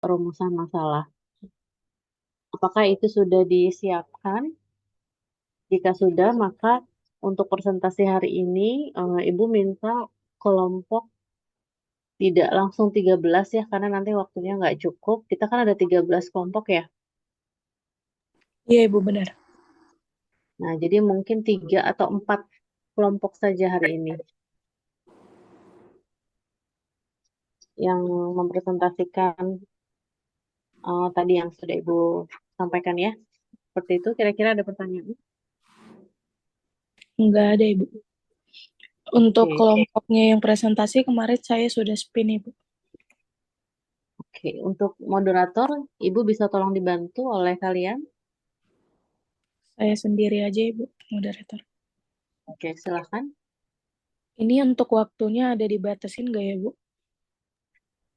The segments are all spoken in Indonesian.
rumusan masalah. Apakah itu sudah disiapkan? Jika sudah, maka untuk presentasi hari ini, Ibu minta kelompok tidak langsung 13 ya, karena nanti waktunya nggak cukup. Kita kan ada 13 kelompok ya. Iya, Ibu, benar. Nah, jadi mungkin 3 atau 4 kelompok saja hari ini yang mempresentasikan tadi yang sudah Ibu sampaikan ya. Seperti itu, kira-kira ada pertanyaan? Nggak ada, Ibu. Untuk Oke, kelompoknya yang presentasi kemarin saya sudah spin, Ibu. oke. Untuk moderator, Ibu bisa tolong dibantu oleh kalian? Saya sendiri aja, Ibu, moderator. Oke, silahkan. Ini untuk waktunya ada dibatasin nggak ya, Bu?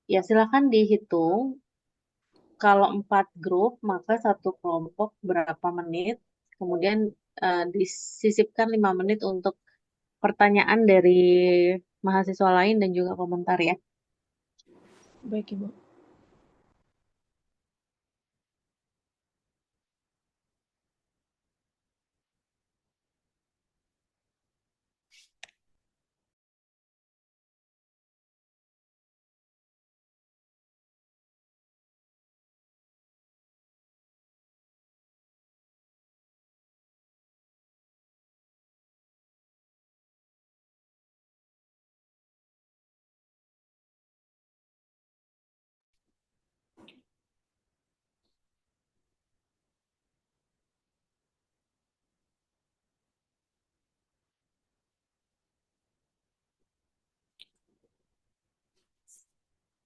Ya, silahkan dihitung. Kalau 4 grup, maka satu kelompok berapa menit. Kemudian disisipkan 5 menit untuk pertanyaan dari mahasiswa lain dan juga komentar ya. Baik, Ibu.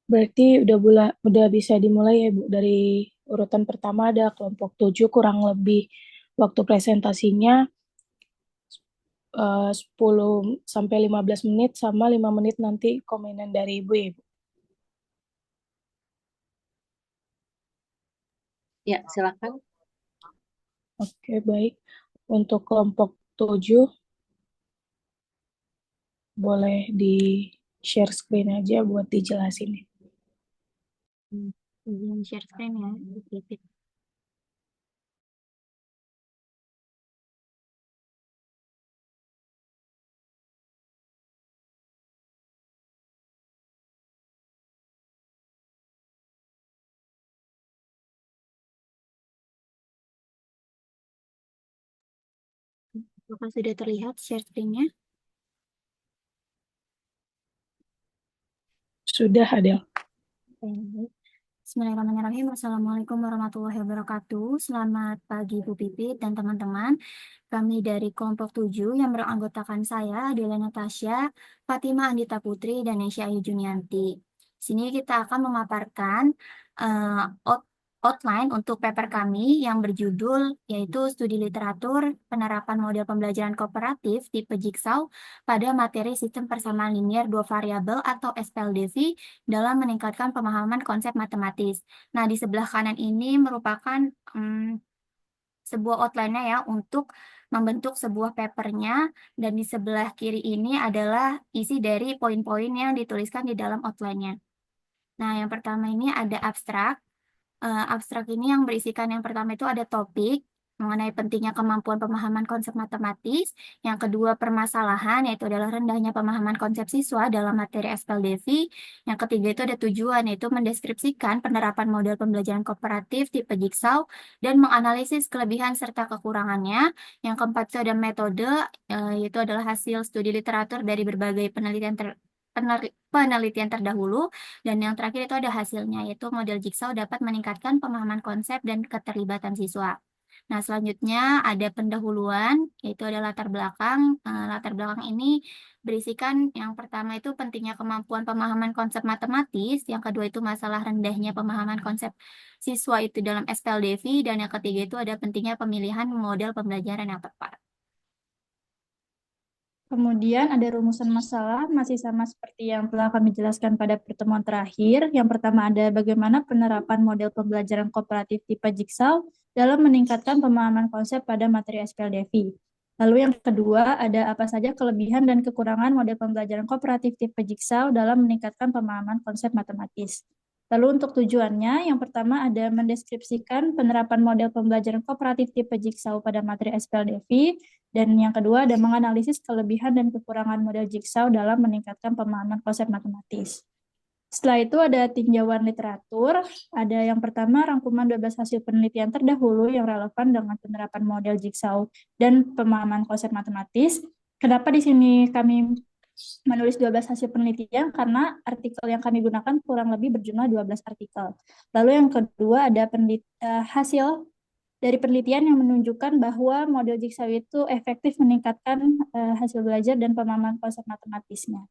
Berarti udah bisa dimulai ya, Bu. Dari urutan pertama ada kelompok 7 kurang lebih waktu presentasinya 10 sampai 15 menit sama 5 menit nanti komenan dari Ibu ya, Bu. Ya, silakan. Oke, baik. Untuk kelompok 7 boleh di share screen aja buat dijelasin. Izin share screen ya, dikit. Apakah sudah terlihat share screen-nya? Sudah ada. Baik. Bismillahirrahmanirrahim. Assalamualaikum warahmatullahi wabarakatuh. Selamat pagi Bu Pipit dan teman-teman. Kami dari kelompok 7 yang beranggotakan saya adalah Natasha, Fatima Andita Putri, dan Nesya Ayu Junianti. Sini kita akan memaparkan eh, outline untuk paper kami yang berjudul yaitu Studi Literatur Penerapan Model Pembelajaran Kooperatif tipe Jigsaw pada materi Sistem Persamaan Linier Dua Variabel atau SPLDV dalam meningkatkan pemahaman konsep matematis. Nah, di sebelah kanan ini merupakan sebuah outline-nya ya untuk membentuk sebuah papernya dan di sebelah kiri ini adalah isi dari poin-poin yang dituliskan di dalam outline-nya. Nah, yang pertama ini ada abstrak. Abstrak ini yang berisikan yang pertama itu ada topik mengenai pentingnya kemampuan pemahaman konsep matematis. Yang kedua permasalahan yaitu adalah rendahnya pemahaman konsep siswa dalam materi SPLDV. Yang ketiga itu ada tujuan yaitu mendeskripsikan penerapan model pembelajaran kooperatif tipe Jigsaw dan menganalisis kelebihan serta kekurangannya. Yang keempat itu ada metode yaitu adalah hasil studi literatur dari berbagai penelitian terdahulu. Dan yang terakhir itu ada hasilnya, yaitu model Jigsaw dapat meningkatkan pemahaman konsep dan keterlibatan siswa. Nah, selanjutnya ada pendahuluan, yaitu ada latar belakang. Latar belakang ini berisikan yang pertama itu pentingnya kemampuan pemahaman konsep matematis, yang kedua itu masalah rendahnya pemahaman konsep siswa itu dalam SPLDV, dan yang ketiga itu ada pentingnya pemilihan model pembelajaran yang tepat. Kemudian ada rumusan masalah, masih sama seperti yang telah kami jelaskan pada pertemuan terakhir. Yang pertama ada bagaimana penerapan model pembelajaran kooperatif tipe Jigsaw dalam meningkatkan pemahaman konsep pada materi SPLDV. Lalu yang kedua ada apa saja kelebihan dan kekurangan model pembelajaran kooperatif tipe Jigsaw dalam meningkatkan pemahaman konsep matematis. Lalu untuk tujuannya, yang pertama ada mendeskripsikan penerapan model pembelajaran kooperatif tipe Jigsaw pada materi SPLDV, dan yang kedua ada menganalisis kelebihan dan kekurangan model Jigsaw dalam meningkatkan pemahaman konsep matematis. Setelah itu ada tinjauan literatur, ada yang pertama rangkuman 12 hasil penelitian terdahulu yang relevan dengan penerapan model Jigsaw dan pemahaman konsep matematis. Kenapa di sini kami menulis 12 hasil penelitian? Karena artikel yang kami gunakan kurang lebih berjumlah 12 artikel. Lalu yang kedua ada hasil dari penelitian yang menunjukkan bahwa model Jigsaw itu efektif meningkatkan hasil belajar dan pemahaman konsep matematisnya.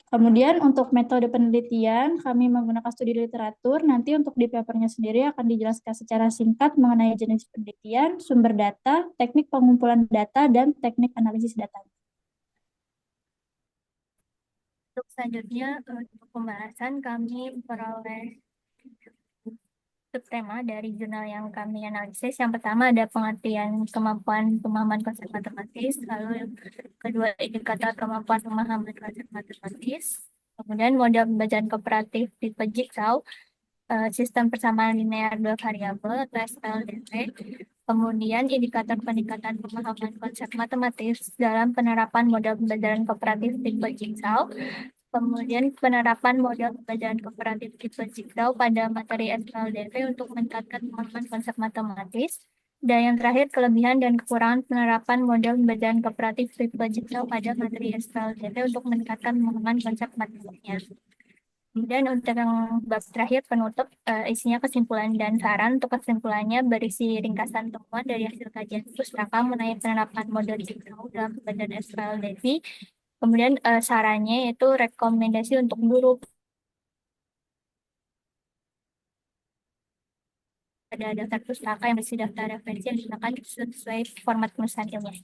Kemudian untuk metode penelitian, kami menggunakan studi literatur. Nanti untuk di papernya sendiri akan dijelaskan secara singkat mengenai jenis penelitian, sumber data, teknik pengumpulan data, dan teknik analisis data. Untuk selanjutnya, untuk pembahasan kami memperoleh subtema dari jurnal yang kami analisis. Yang pertama ada pengertian kemampuan pemahaman konsep matematis, lalu yang kedua indikator kemampuan pemahaman konsep matematis, kemudian model pembelajaran kooperatif tipe Jigsaw, sistem persamaan linear dua variabel atau SPLDV, kemudian indikator peningkatan pemahaman konsep matematis dalam penerapan model pembelajaran kooperatif tipe Jigsaw, kemudian penerapan model pembelajaran kooperatif tipe Jigsaw pada materi SPLDV untuk meningkatkan pemahaman konsep matematis. Dan yang terakhir, kelebihan dan kekurangan penerapan model pembelajaran kooperatif tipe Jigsaw pada materi SPLDV untuk meningkatkan pemahaman konsep matematiknya. Kemudian untuk yang bab terakhir penutup, isinya kesimpulan dan saran. Untuk kesimpulannya berisi ringkasan temuan dari hasil kajian pustaka mengenai penerapan model Jigsaw dalam pembelajaran SPLDV. Kemudian sarannya itu rekomendasi untuk guru pada daftar pustaka yang berisi daftar referensi yang digunakan sesuai format penulisan ilmiah.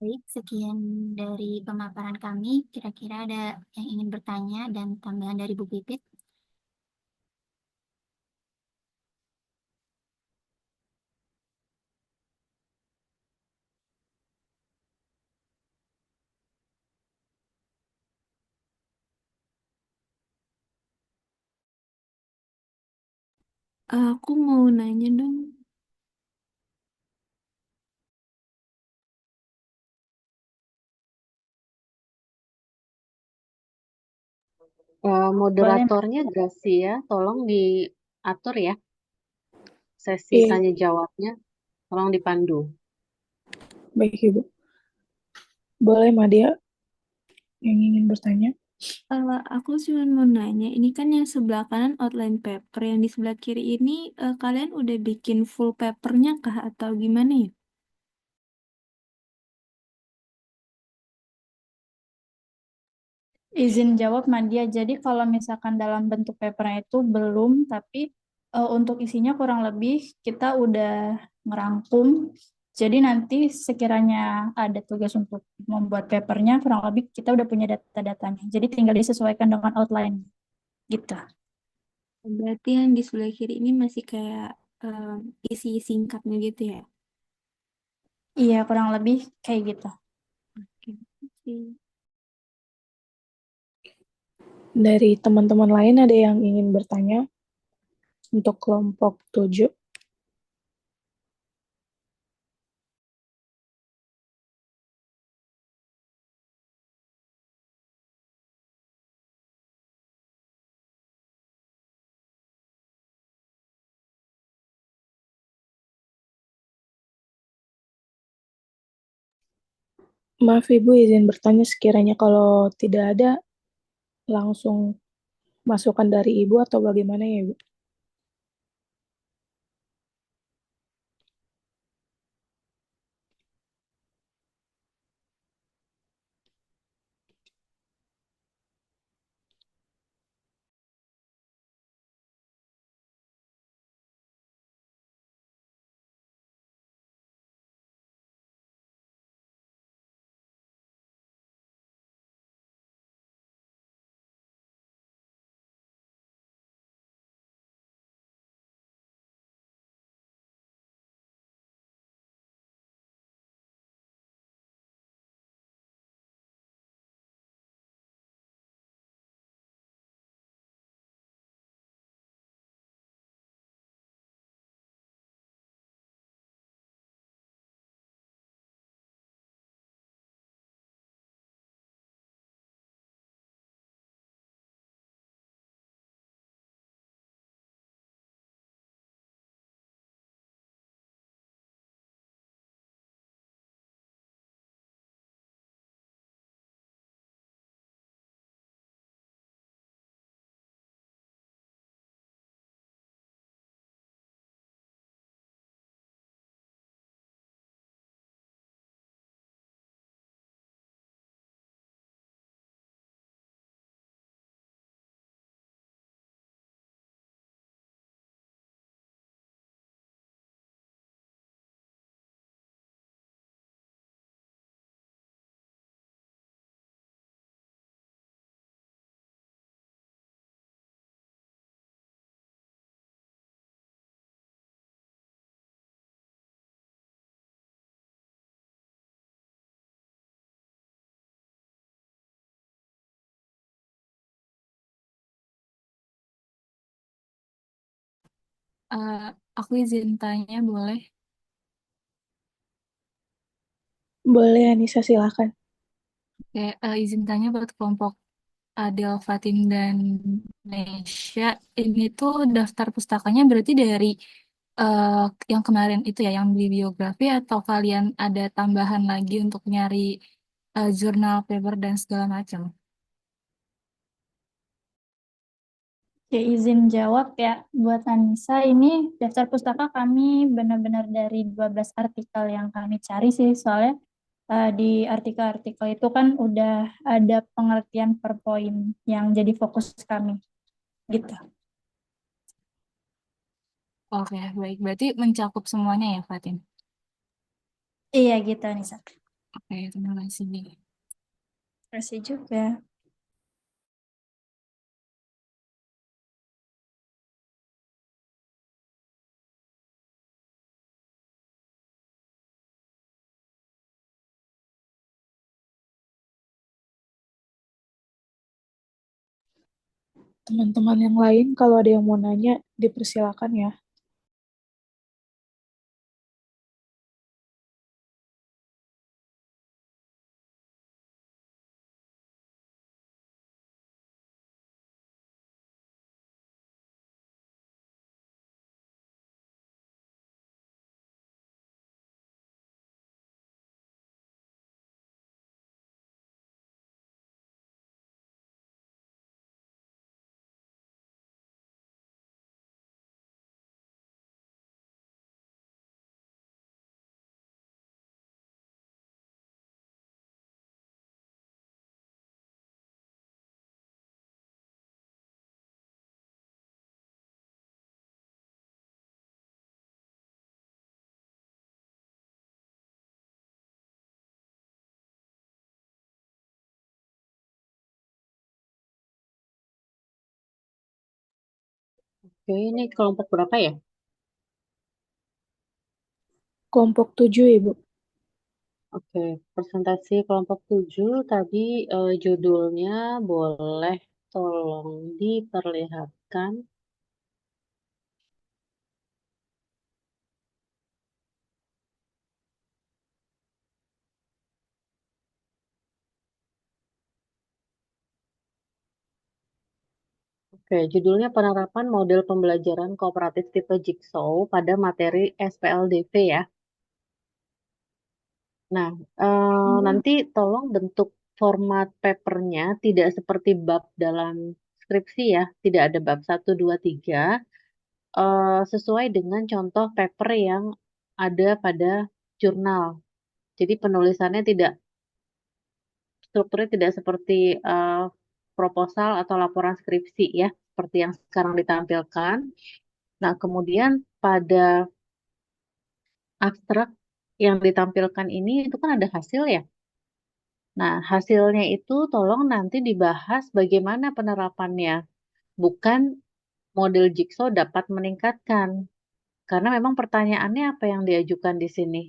Baik, sekian dari pemaparan kami. Kira-kira ada yang ingin bertanya dan tambahan dari Bu Pipit? Aku mau nanya dong. Moderatornya Gracia, tolong diatur ya sesi Iya, tanya jawabnya, tolong dipandu. baik Ibu. Boleh Madia yang ingin bertanya? Aku cuma mau nanya, ini kan yang sebelah kanan outline paper, yang di sebelah kiri ini kalian udah bikin full papernya kah atau gimana ya? Izin jawab Madia, jadi kalau misalkan dalam bentuk papernya itu belum, tapi untuk isinya kurang lebih kita udah ngerangkum. Jadi nanti sekiranya ada tugas untuk membuat papernya, kurang lebih kita udah punya data-datanya. Jadi tinggal disesuaikan dengan outline gitu. Berarti yang di sebelah kiri ini masih kayak isi singkatnya gitu ya? Iya, kurang lebih kayak gitu. Oke. Oke. Dari teman-teman lain ada yang ingin bertanya untuk kelompok 7? Maaf Ibu, izin bertanya sekiranya kalau tidak ada, langsung masukan dari Ibu atau bagaimana ya Ibu? Eh, aku izin tanya boleh? Boleh, Anissa, silakan. Oke, izin tanya buat kelompok Adel, Fatin, dan Nesya. Ini tuh daftar pustakanya berarti dari eh, yang kemarin itu ya, yang bibliografi, atau kalian ada tambahan lagi untuk nyari jurnal, paper, dan segala macam? Oke, izin jawab ya. Buat Anissa, ini daftar pustaka kami benar-benar dari 12 artikel yang kami cari sih. Soalnya di artikel-artikel itu kan udah ada pengertian per poin yang jadi fokus kami. Gitu. Oke, baik. Berarti mencakup semuanya ya, Fatin? Iya gitu, Anissa. Oke, terima kasih. Terima kasih juga. Teman-teman yang lain, kalau ada yang mau nanya, dipersilakan ya. Oke, ini kelompok berapa ya? Kelompok 7, Ibu. Oke, presentasi kelompok 7 tadi judulnya boleh tolong diperlihatkan. Oke, judulnya penerapan model pembelajaran kooperatif tipe Jigsaw pada materi SPLDV ya. Nah, nanti tolong bentuk format papernya tidak seperti bab dalam skripsi ya, tidak ada bab 1, 2, 3, sesuai dengan contoh paper yang ada pada jurnal. Jadi penulisannya tidak, strukturnya tidak seperti proposal atau laporan skripsi ya, seperti yang sekarang ditampilkan. Nah, kemudian pada abstrak yang ditampilkan ini itu kan ada hasil ya. Nah, hasilnya itu tolong nanti dibahas bagaimana penerapannya, bukan model Jigsaw dapat meningkatkan. Karena memang pertanyaannya apa yang diajukan di sini?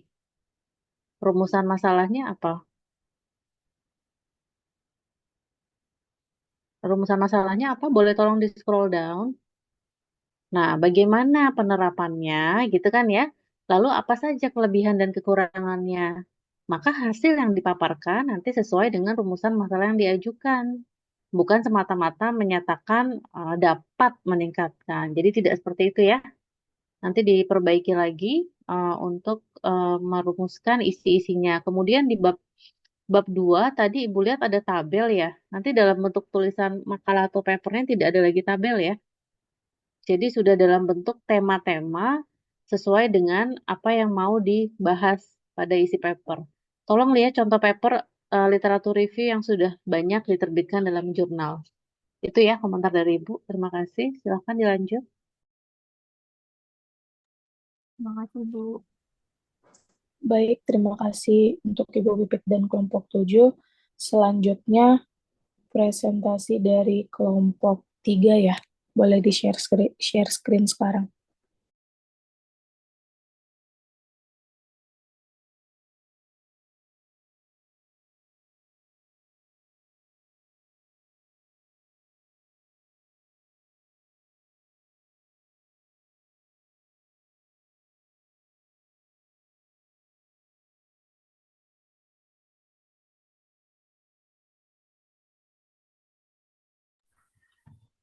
Rumusan masalahnya apa? Rumusan masalahnya apa? Boleh tolong di scroll down. Nah, bagaimana penerapannya gitu kan ya? Lalu apa saja kelebihan dan kekurangannya? Maka hasil yang dipaparkan nanti sesuai dengan rumusan masalah yang diajukan. Bukan semata-mata menyatakan dapat meningkatkan. Jadi tidak seperti itu ya. Nanti diperbaiki lagi untuk merumuskan isi-isinya. Kemudian di bab 2 tadi Ibu lihat ada tabel ya. Nanti dalam bentuk tulisan makalah atau papernya tidak ada lagi tabel ya. Jadi sudah dalam bentuk tema-tema sesuai dengan apa yang mau dibahas pada isi paper. Tolong lihat contoh paper literatur review yang sudah banyak diterbitkan dalam jurnal. Itu ya komentar dari Ibu. Terima kasih. Silahkan dilanjut. Terima kasih, Bu. Baik, terima kasih untuk Ibu Pipit dan kelompok 7. Selanjutnya, presentasi dari kelompok 3 ya. Boleh share screen sekarang.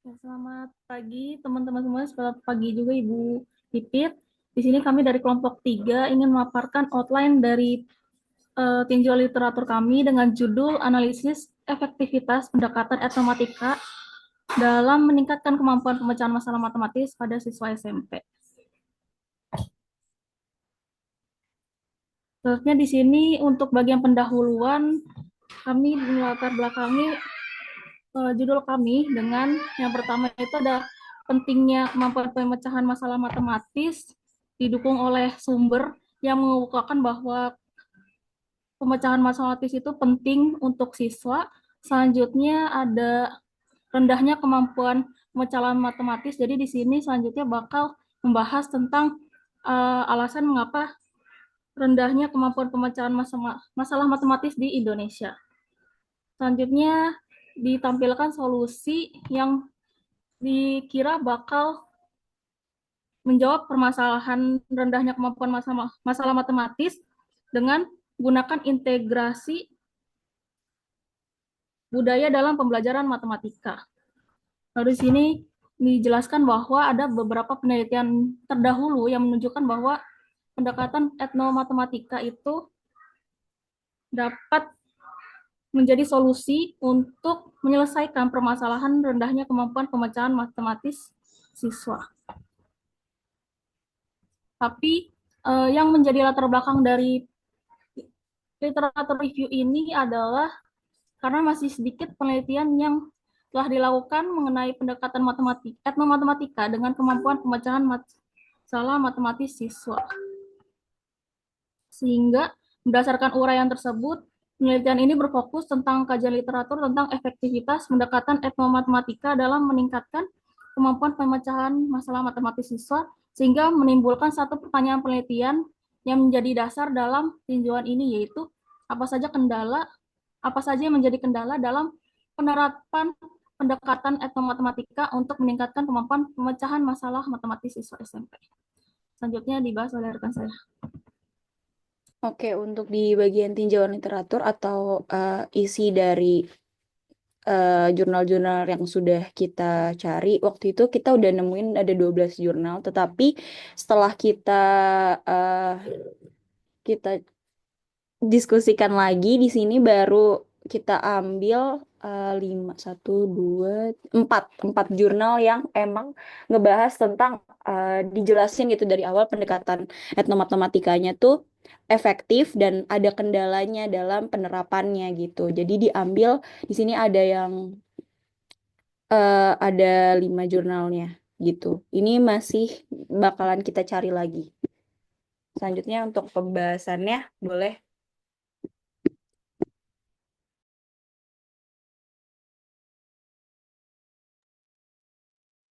Ya, selamat pagi teman-teman semua, selamat pagi juga Ibu Pipit. Di sini kami dari kelompok 3 ingin memaparkan outline dari tinjauan literatur kami dengan judul analisis efektivitas pendekatan etnomatika dalam meningkatkan kemampuan pemecahan masalah matematis pada siswa SMP. Selanjutnya di sini untuk bagian pendahuluan kami melatar belakangi judul kami dengan yang pertama itu ada pentingnya kemampuan pemecahan masalah matematis didukung oleh sumber yang mengukuhkan bahwa pemecahan matematis itu penting untuk siswa. Selanjutnya ada rendahnya kemampuan pemecahan matematis. Jadi di sini selanjutnya bakal membahas tentang alasan mengapa rendahnya kemampuan pemecahan masalah matematis di Indonesia. Selanjutnya ditampilkan solusi yang dikira bakal menjawab permasalahan rendahnya kemampuan masalah matematis dengan gunakan integrasi budaya dalam pembelajaran matematika. Lalu di sini dijelaskan bahwa ada beberapa penelitian terdahulu yang menunjukkan bahwa pendekatan etnomatematika itu dapat menjadi solusi untuk menyelesaikan permasalahan rendahnya kemampuan pemecahan matematis siswa. Tapi yang menjadi latar belakang dari literatur review ini adalah karena masih sedikit penelitian yang telah dilakukan mengenai pendekatan etnomatematika dengan kemampuan pemecahan masalah matematis siswa. Sehingga berdasarkan uraian tersebut, penelitian ini berfokus tentang kajian literatur tentang efektivitas pendekatan etnomatematika dalam meningkatkan kemampuan pemecahan masalah matematis siswa, sehingga menimbulkan satu pertanyaan penelitian yang menjadi dasar dalam tinjauan ini, yaitu apa saja yang menjadi kendala dalam penerapan pendekatan etnomatematika untuk meningkatkan kemampuan pemecahan masalah matematis siswa SMP. Selanjutnya dibahas oleh rekan saya. Oke, untuk di bagian tinjauan literatur atau isi dari jurnal-jurnal yang sudah kita cari, waktu itu kita udah nemuin ada 12 jurnal, tetapi setelah kita diskusikan lagi di sini baru kita ambil 4 jurnal yang emang ngebahas tentang dijelasin gitu dari awal pendekatan etnomatematikanya tuh efektif dan ada kendalanya dalam penerapannya gitu. Jadi diambil di sini ada 5 jurnalnya gitu. Ini masih bakalan kita cari lagi. Selanjutnya untuk pembahasannya boleh.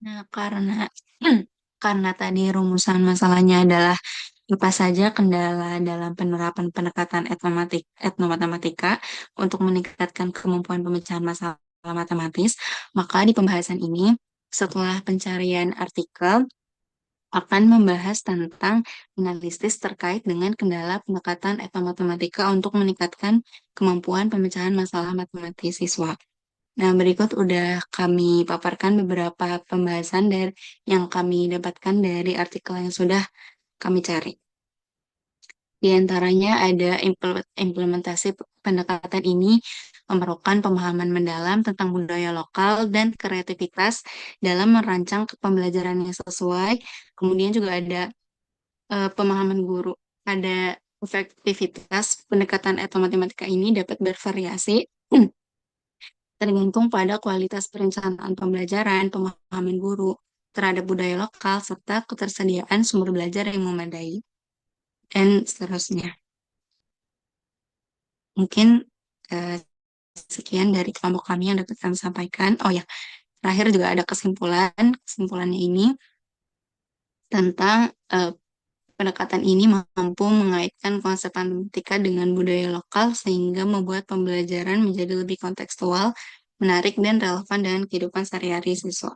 Nah, karena tadi rumusan masalahnya adalah apa saja kendala dalam penerapan pendekatan etnomatematika untuk meningkatkan kemampuan pemecahan masalah matematis, maka di pembahasan ini, setelah pencarian artikel, akan membahas tentang analisis terkait dengan kendala pendekatan etnomatematika untuk meningkatkan kemampuan pemecahan masalah matematis siswa. Nah, berikut udah kami paparkan beberapa pembahasan yang kami dapatkan dari artikel yang sudah kami cari. Di antaranya ada implementasi pendekatan ini memerlukan pemahaman mendalam tentang budaya lokal dan kreativitas dalam merancang pembelajaran yang sesuai. Kemudian juga ada pemahaman guru. Ada efektivitas pendekatan etnomatematika ini dapat bervariasi tergantung pada kualitas perencanaan pembelajaran, pemahaman guru terhadap budaya lokal, serta ketersediaan sumber belajar yang memadai, dan seterusnya. Mungkin sekian dari kelompok kami yang dapat kami sampaikan. Oh ya, terakhir juga ada kesimpulannya ini tentang pendekatan ini mampu mengaitkan konsep matematika dengan budaya lokal sehingga membuat pembelajaran menjadi lebih kontekstual, menarik, dan relevan dengan kehidupan sehari-hari siswa.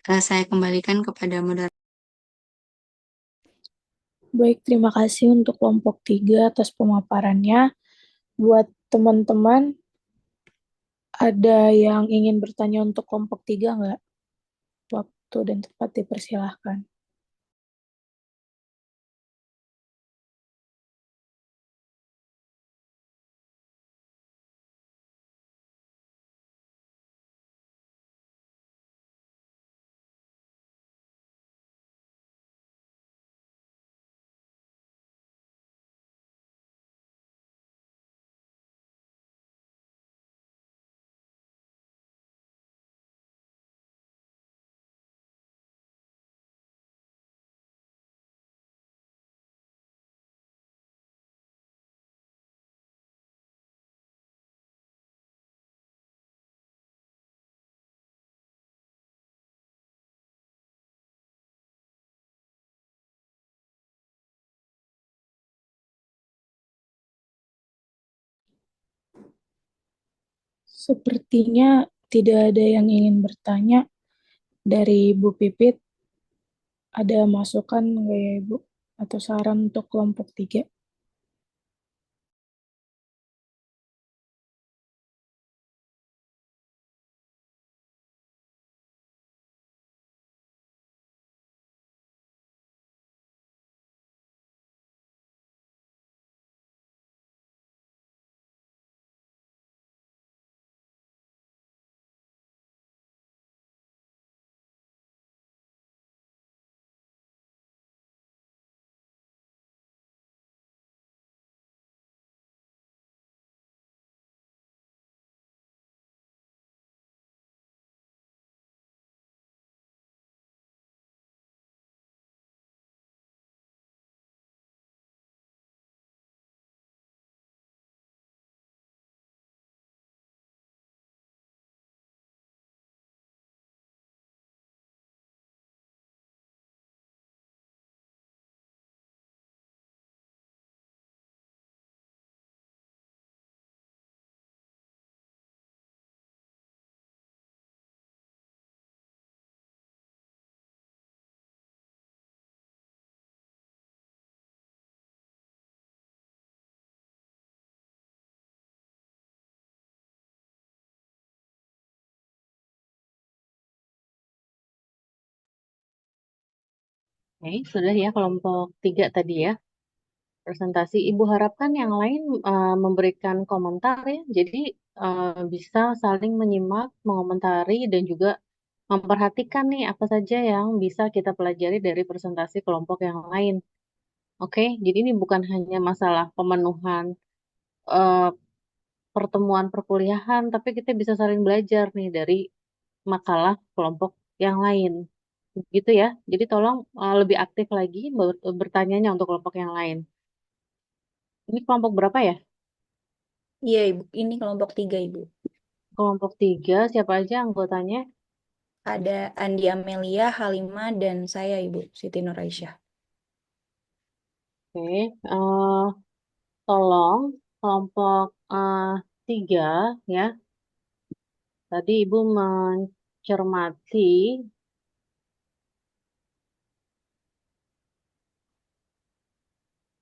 Saya kembalikan kepada moderator. Baik, terima kasih untuk kelompok 3 atas pemaparannya. Buat teman-teman Ada yang ingin bertanya untuk kelompok 3 nggak? Waktu dan tempat dipersilahkan. Sepertinya tidak ada yang ingin bertanya. Dari Bu Pipit, ada masukan nggak ya Ibu? Atau saran untuk kelompok 3? Oke, sudah ya kelompok 3 tadi ya. Presentasi. Ibu harapkan yang lain memberikan komentar ya. Jadi bisa saling menyimak, mengomentari, dan juga memperhatikan nih apa saja yang bisa kita pelajari dari presentasi kelompok yang lain. Oke, jadi ini bukan hanya masalah pemenuhan eh, pertemuan perkuliahan, tapi kita bisa saling belajar nih dari makalah kelompok yang lain. Gitu ya. Jadi tolong lebih aktif lagi bertanyanya untuk kelompok yang lain. Ini kelompok berapa ya? Iya, Ibu. Ini kelompok 3, Ibu. Kelompok 3, siapa aja anggotanya? Ada Andi Amelia, Halimah, dan saya, Ibu, Siti Nuraisyah. Oke, tolong kelompok 3 ya. Tadi Ibu mencermati,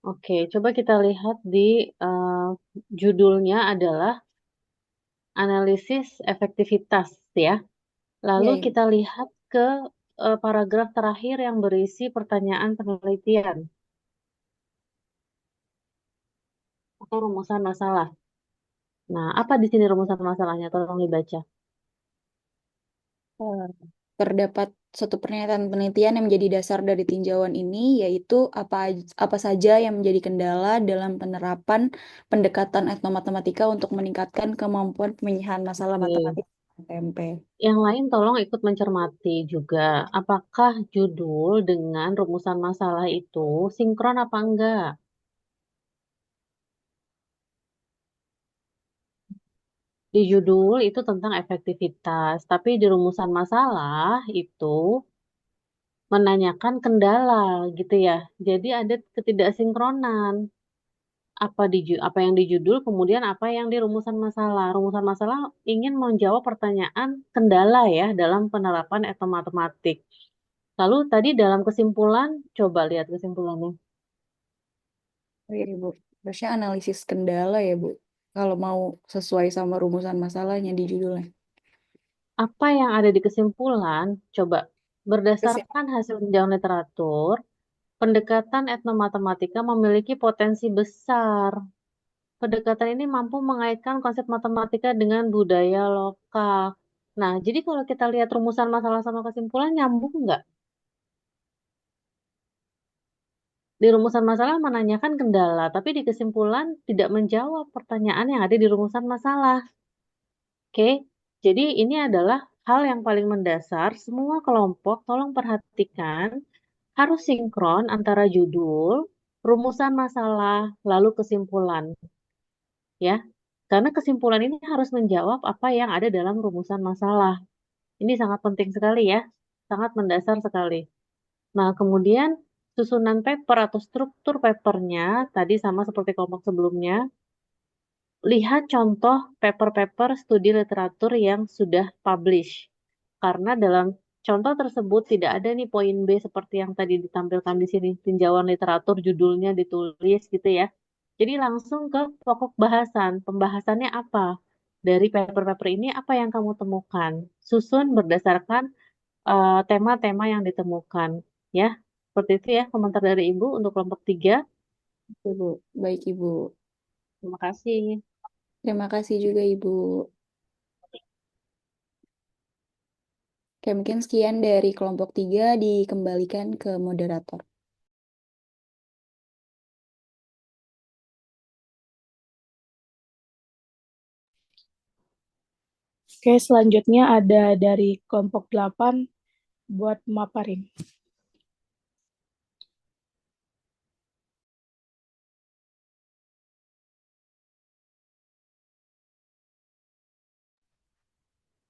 oke, coba kita lihat di eh, judulnya adalah analisis efektivitas ya. Iya, Lalu Ibu. kita lihat ke paragraf terakhir yang berisi pertanyaan penelitian atau rumusan masalah. Nah, apa di sini rumusan masalahnya? Tolong dibaca. Eh, Terdapat suatu pernyataan penelitian yang menjadi dasar dari tinjauan ini, yaitu apa saja yang menjadi kendala dalam penerapan pendekatan etnomatematika untuk meningkatkan kemampuan peminyahan masalah Oke. matematika SMP. Yang lain tolong ikut mencermati juga. Apakah judul dengan rumusan masalah itu sinkron apa enggak? Di judul itu tentang efektivitas, tapi di rumusan masalah itu menanyakan kendala gitu ya. Jadi ada ketidaksinkronan. Apa yang di judul, kemudian apa yang di rumusan masalah. Rumusan masalah ingin menjawab pertanyaan kendala ya dalam penerapan etnomatematik. Lalu tadi dalam kesimpulan, coba lihat kesimpulannya. Oh iya, Ibu. Harusnya analisis kendala ya, Bu. kalau mau sesuai sama rumusan masalahnya di judulnya. Apa yang ada di kesimpulan? Coba berdasarkan hasil tinjauan literatur, pendekatan etnomatematika memiliki potensi besar. Pendekatan ini mampu mengaitkan konsep matematika dengan budaya lokal. Nah, jadi kalau kita lihat rumusan masalah sama kesimpulan, nyambung nggak? Di rumusan masalah menanyakan kendala, tapi di kesimpulan tidak menjawab pertanyaan yang ada di rumusan masalah. Oke, jadi ini adalah hal yang paling mendasar. Semua kelompok, tolong perhatikan, harus sinkron antara judul, rumusan masalah, lalu kesimpulan. Ya, karena kesimpulan ini harus menjawab apa yang ada dalam rumusan masalah. Ini sangat penting sekali ya, sangat mendasar sekali. Nah, kemudian susunan paper atau struktur papernya tadi sama seperti kelompok sebelumnya. Lihat contoh paper-paper studi literatur yang sudah publish. Karena dalam contoh tersebut tidak ada nih poin B seperti yang tadi ditampilkan di sini, tinjauan literatur judulnya ditulis gitu ya. Jadi langsung ke pokok bahasan. Pembahasannya apa? Dari paper-paper ini apa yang kamu temukan? Susun berdasarkan tema-tema yang ditemukan. Ya, seperti itu ya komentar dari Ibu untuk kelompok 3. Ibu, baik Ibu. Terima kasih. Terima kasih juga Ibu. Oke, mungkin sekian dari kelompok 3 dikembalikan ke moderator. Oke, selanjutnya ada dari kelompok 8 buat maparin.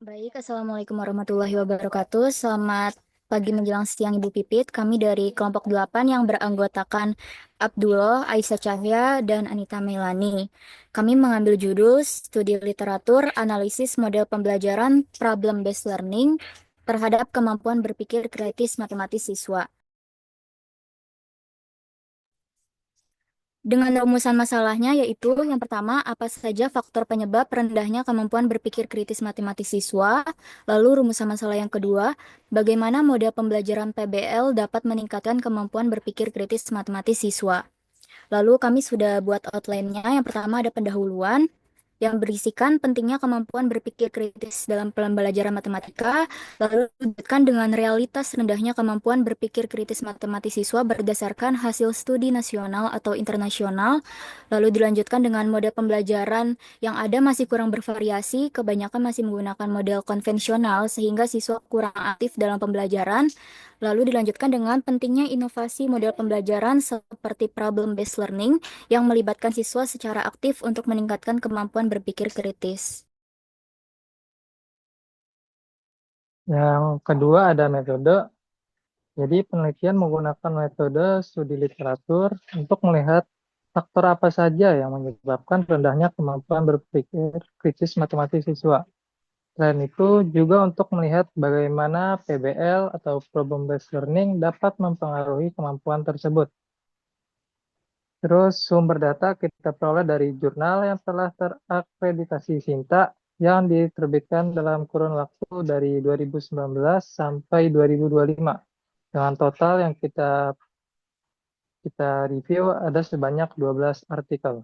Baik, Assalamualaikum warahmatullahi wabarakatuh. Selamat pagi menjelang siang Ibu Pipit. Kami dari kelompok 8 yang beranggotakan Abdullah, Aisyah Cahya, dan Anita Melani. Kami mengambil judul Studi Literatur Analisis Model Pembelajaran Problem Based Learning terhadap kemampuan berpikir kritis matematis siswa. Dengan rumusan masalahnya yaitu yang pertama, apa saja faktor penyebab rendahnya kemampuan berpikir kritis matematis siswa. Lalu rumusan masalah yang kedua, bagaimana model pembelajaran PBL dapat meningkatkan kemampuan berpikir kritis matematis siswa. Lalu kami sudah buat outline-nya. Yang pertama ada pendahuluan yang berisikan pentingnya kemampuan berpikir kritis dalam pembelajaran matematika, lalu dilanjutkan dengan realitas rendahnya kemampuan berpikir kritis matematis siswa berdasarkan hasil studi nasional atau internasional, lalu dilanjutkan dengan model pembelajaran yang ada masih kurang bervariasi, kebanyakan masih menggunakan model konvensional sehingga siswa kurang aktif dalam pembelajaran, lalu dilanjutkan dengan pentingnya inovasi model pembelajaran seperti problem-based learning yang melibatkan siswa secara aktif untuk meningkatkan kemampuan berpikir kritis. Yang kedua ada metode. Jadi penelitian menggunakan metode studi literatur untuk melihat faktor apa saja yang menyebabkan rendahnya kemampuan berpikir kritis matematis siswa. Selain itu juga untuk melihat bagaimana PBL atau Problem Based Learning dapat mempengaruhi kemampuan tersebut. Terus sumber data kita peroleh dari jurnal yang telah terakreditasi Sinta yang diterbitkan dalam kurun waktu dari 2019 sampai 2025. Dengan total yang kita review ada sebanyak 12 artikel.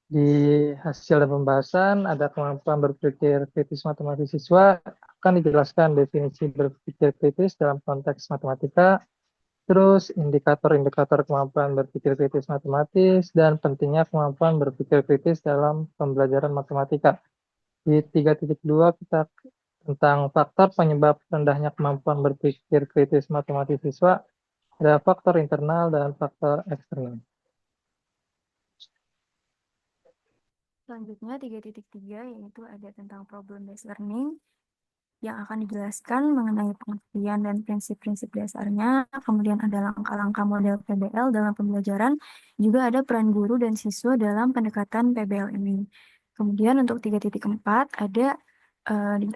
Di hasil pembahasan ada kemampuan berpikir kritis matematis siswa, akan dijelaskan definisi berpikir kritis dalam konteks matematika, terus indikator-indikator kemampuan berpikir kritis matematis, dan pentingnya kemampuan berpikir kritis dalam pembelajaran matematika. Di 3.2 kita tentang faktor penyebab rendahnya kemampuan berpikir kritis matematis siswa, ada faktor internal dan faktor eksternal. Selanjutnya 3.3 yaitu ada tentang problem-based learning yang akan dijelaskan mengenai pengertian dan prinsip-prinsip dasarnya, kemudian ada langkah-langkah model PBL dalam pembelajaran, juga ada peran guru dan siswa dalam pendekatan PBL ini. Kemudian untuk 3.4 ada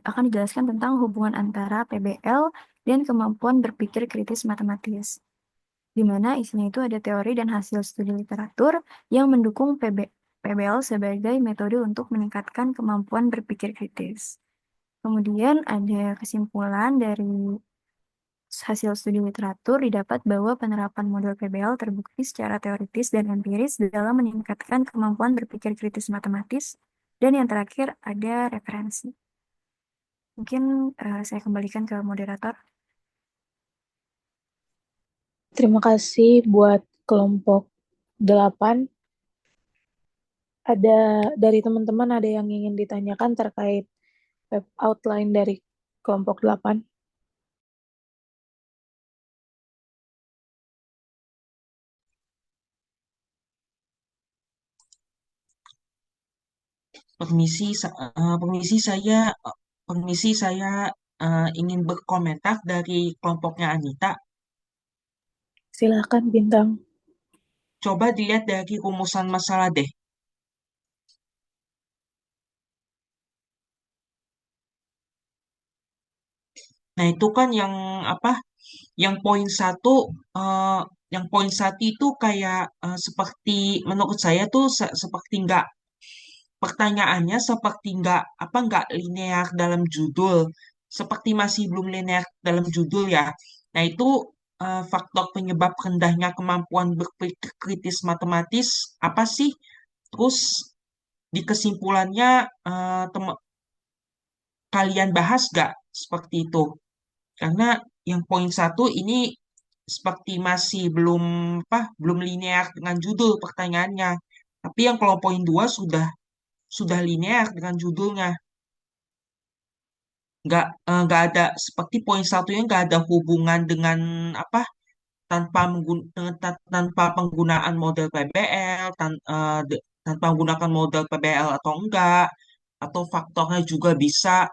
akan dijelaskan tentang hubungan antara PBL dan kemampuan berpikir kritis matematis, di mana isinya itu ada teori dan hasil studi literatur yang mendukung PBL sebagai metode untuk meningkatkan kemampuan berpikir kritis. Kemudian ada kesimpulan dari hasil studi literatur didapat bahwa penerapan model PBL terbukti secara teoritis dan empiris dalam meningkatkan kemampuan berpikir kritis matematis. Dan yang terakhir ada referensi. Mungkin saya kembalikan ke moderator. Terima kasih buat kelompok 8. Ada dari teman-teman ada yang ingin ditanyakan terkait outline dari kelompok 8? Permisi, saya ingin berkomentar dari kelompoknya Anita. Silakan Bintang. Coba dilihat dari rumusan masalah deh. Nah, itu kan yang apa? Yang poin satu, itu kayak seperti menurut saya tuh seperti nggak pertanyaannya seperti nggak linear dalam judul, seperti masih belum linear dalam judul ya. Nah, itu faktor penyebab rendahnya kemampuan berpikir kritis matematis apa sih? Terus di kesimpulannya kalian bahas nggak seperti itu? Karena yang poin satu ini seperti masih belum linear dengan judul pertanyaannya. Tapi yang kalau poin 2 sudah linear dengan judulnya. Nggak ada seperti poin satunya nggak ada hubungan dengan apa tanpa penggunaan model PBL tanpa menggunakan model PBL atau enggak, atau faktornya juga bisa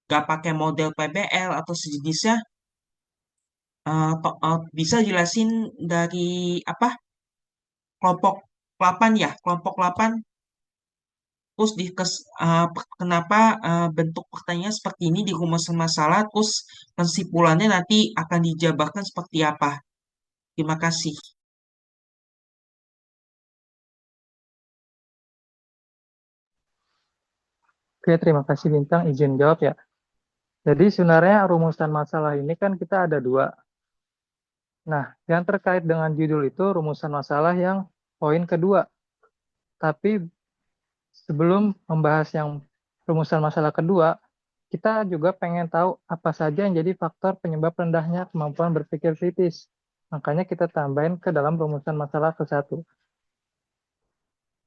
nggak pakai model PBL atau sejenisnya. Bisa jelasin dari apa kelompok 8 ya, kelompok 8. Terus kenapa bentuk pertanyaan seperti ini di rumusan masalah, terus kesimpulannya nanti akan dijabarkan seperti apa. Terima kasih. Oke, terima kasih Bintang. Izin jawab ya. Jadi sebenarnya rumusan masalah ini kan kita ada 2. Nah, yang terkait dengan judul itu rumusan masalah yang poin kedua. Tapi sebelum membahas yang rumusan masalah kedua, kita juga pengen tahu apa saja yang jadi faktor penyebab rendahnya kemampuan berpikir kritis. Makanya kita tambahin ke dalam rumusan masalah ke-1.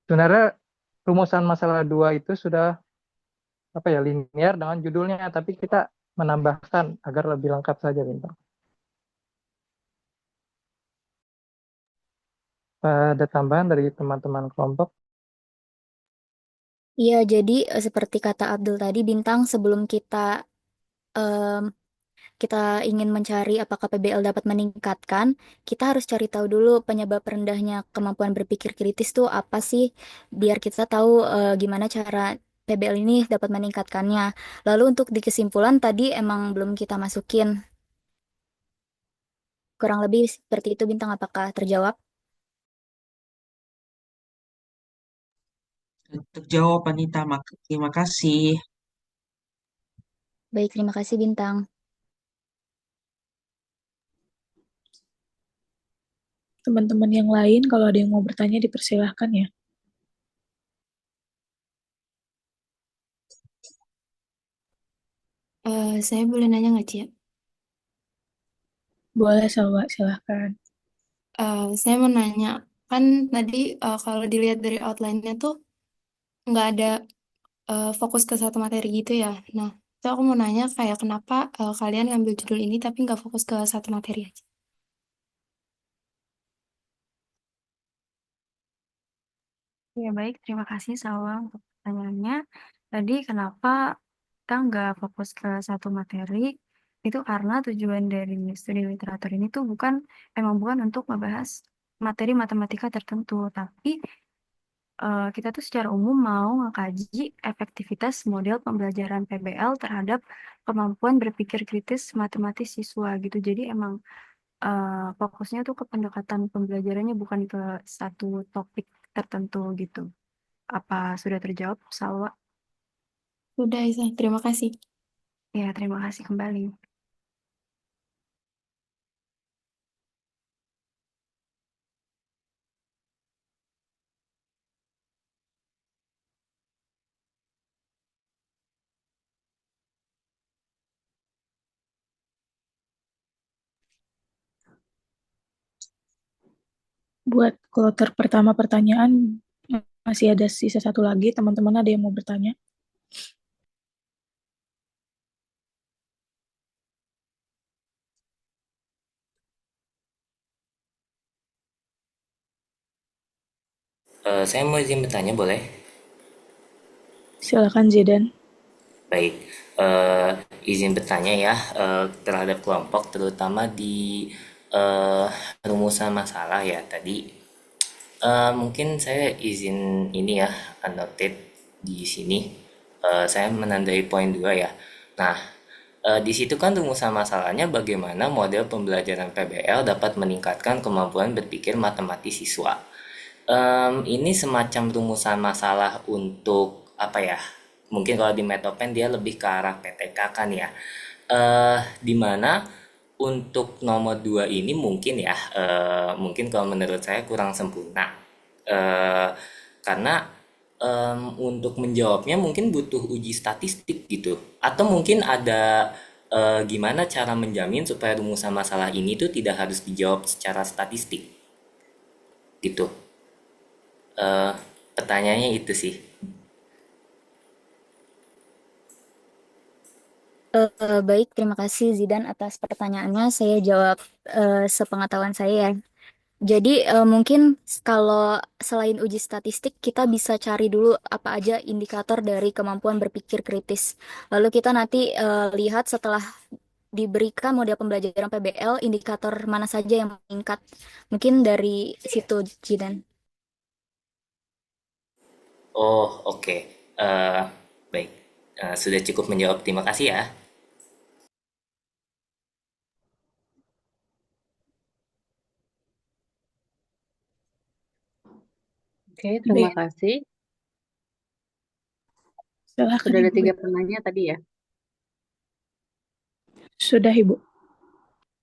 Sebenarnya rumusan masalah 2 itu sudah linear dengan judulnya, tapi kita menambahkan agar lebih lengkap saja, Bintang. Ada tambahan dari teman-teman kelompok? Iya, jadi seperti kata Abdul tadi, Bintang, sebelum kita ingin mencari apakah PBL dapat meningkatkan, kita harus cari tahu dulu penyebab rendahnya kemampuan berpikir kritis tuh apa sih, biar kita tahu gimana cara PBL ini dapat meningkatkannya. Lalu untuk di kesimpulan tadi emang belum kita masukin. Kurang lebih seperti itu, Bintang, apakah terjawab? Terjawab, Anita. Terima kasih. Baik, terima kasih, Bintang. Teman-teman yang lain kalau ada yang mau bertanya dipersilahkan ya. Saya boleh nanya nggak, Cia? Boleh, Salwa, silahkan. Saya mau nanya, kan tadi kalau dilihat dari outline-nya tuh nggak ada fokus ke satu materi gitu ya. Nah, itu aku mau nanya kayak kenapa kalian ngambil judul ini tapi nggak fokus ke satu materi aja? Ya baik, terima kasih Salwa untuk pertanyaannya. Tadi kenapa kita nggak fokus ke satu materi? Itu karena tujuan dari studi literatur ini tuh emang bukan untuk membahas materi matematika tertentu, tapi kita tuh secara umum mau mengkaji efektivitas model pembelajaran PBL terhadap kemampuan berpikir kritis matematis siswa gitu. Jadi emang fokusnya tuh ke pendekatan pembelajarannya bukan ke satu topik tertentu gitu. Apa sudah terjawab, Salwa? Sudah, Isa. Terima kasih. Ya, terima kasih kembali. Buat kloter pertama pertanyaan, masih ada sisa satu lagi. Teman-teman ada yang mau bertanya? Saya mau izin bertanya, boleh? Silakan Zidan. Baik, izin bertanya ya terhadap kelompok, terutama di eh, rumusan masalah ya tadi. Mungkin saya izin ini ya, annotate di sini. Saya menandai poin 2 ya. Nah, di situ kan rumusan masalahnya bagaimana model pembelajaran PBL dapat meningkatkan kemampuan berpikir matematis siswa. Ini semacam rumusan masalah untuk apa ya? Mungkin kalau di Metopen dia lebih ke arah PTK kan ya. Dimana untuk nomor 2 ini mungkin ya, mungkin kalau menurut saya kurang sempurna. Eh, karena untuk menjawabnya mungkin butuh uji statistik gitu. Atau mungkin ada gimana cara menjamin supaya rumusan masalah ini tuh tidak harus dijawab secara statistik gitu. Eh, Pertanyaannya itu sih. Baik, terima kasih Zidan atas pertanyaannya. Saya jawab sepengetahuan saya ya. Jadi mungkin kalau selain uji statistik, kita bisa cari dulu apa aja indikator dari kemampuan berpikir kritis. Lalu kita nanti lihat setelah diberikan model pembelajaran PBL, indikator mana saja yang meningkat. Mungkin dari situ, Zidan. Oh, oke. Eh, Baik. Sudah cukup menjawab. Terima kasih ya. Oke, terima Baik, kasih. silakan Sudah ada Ibu. 3 penanya tadi ya. Sudah Ibu.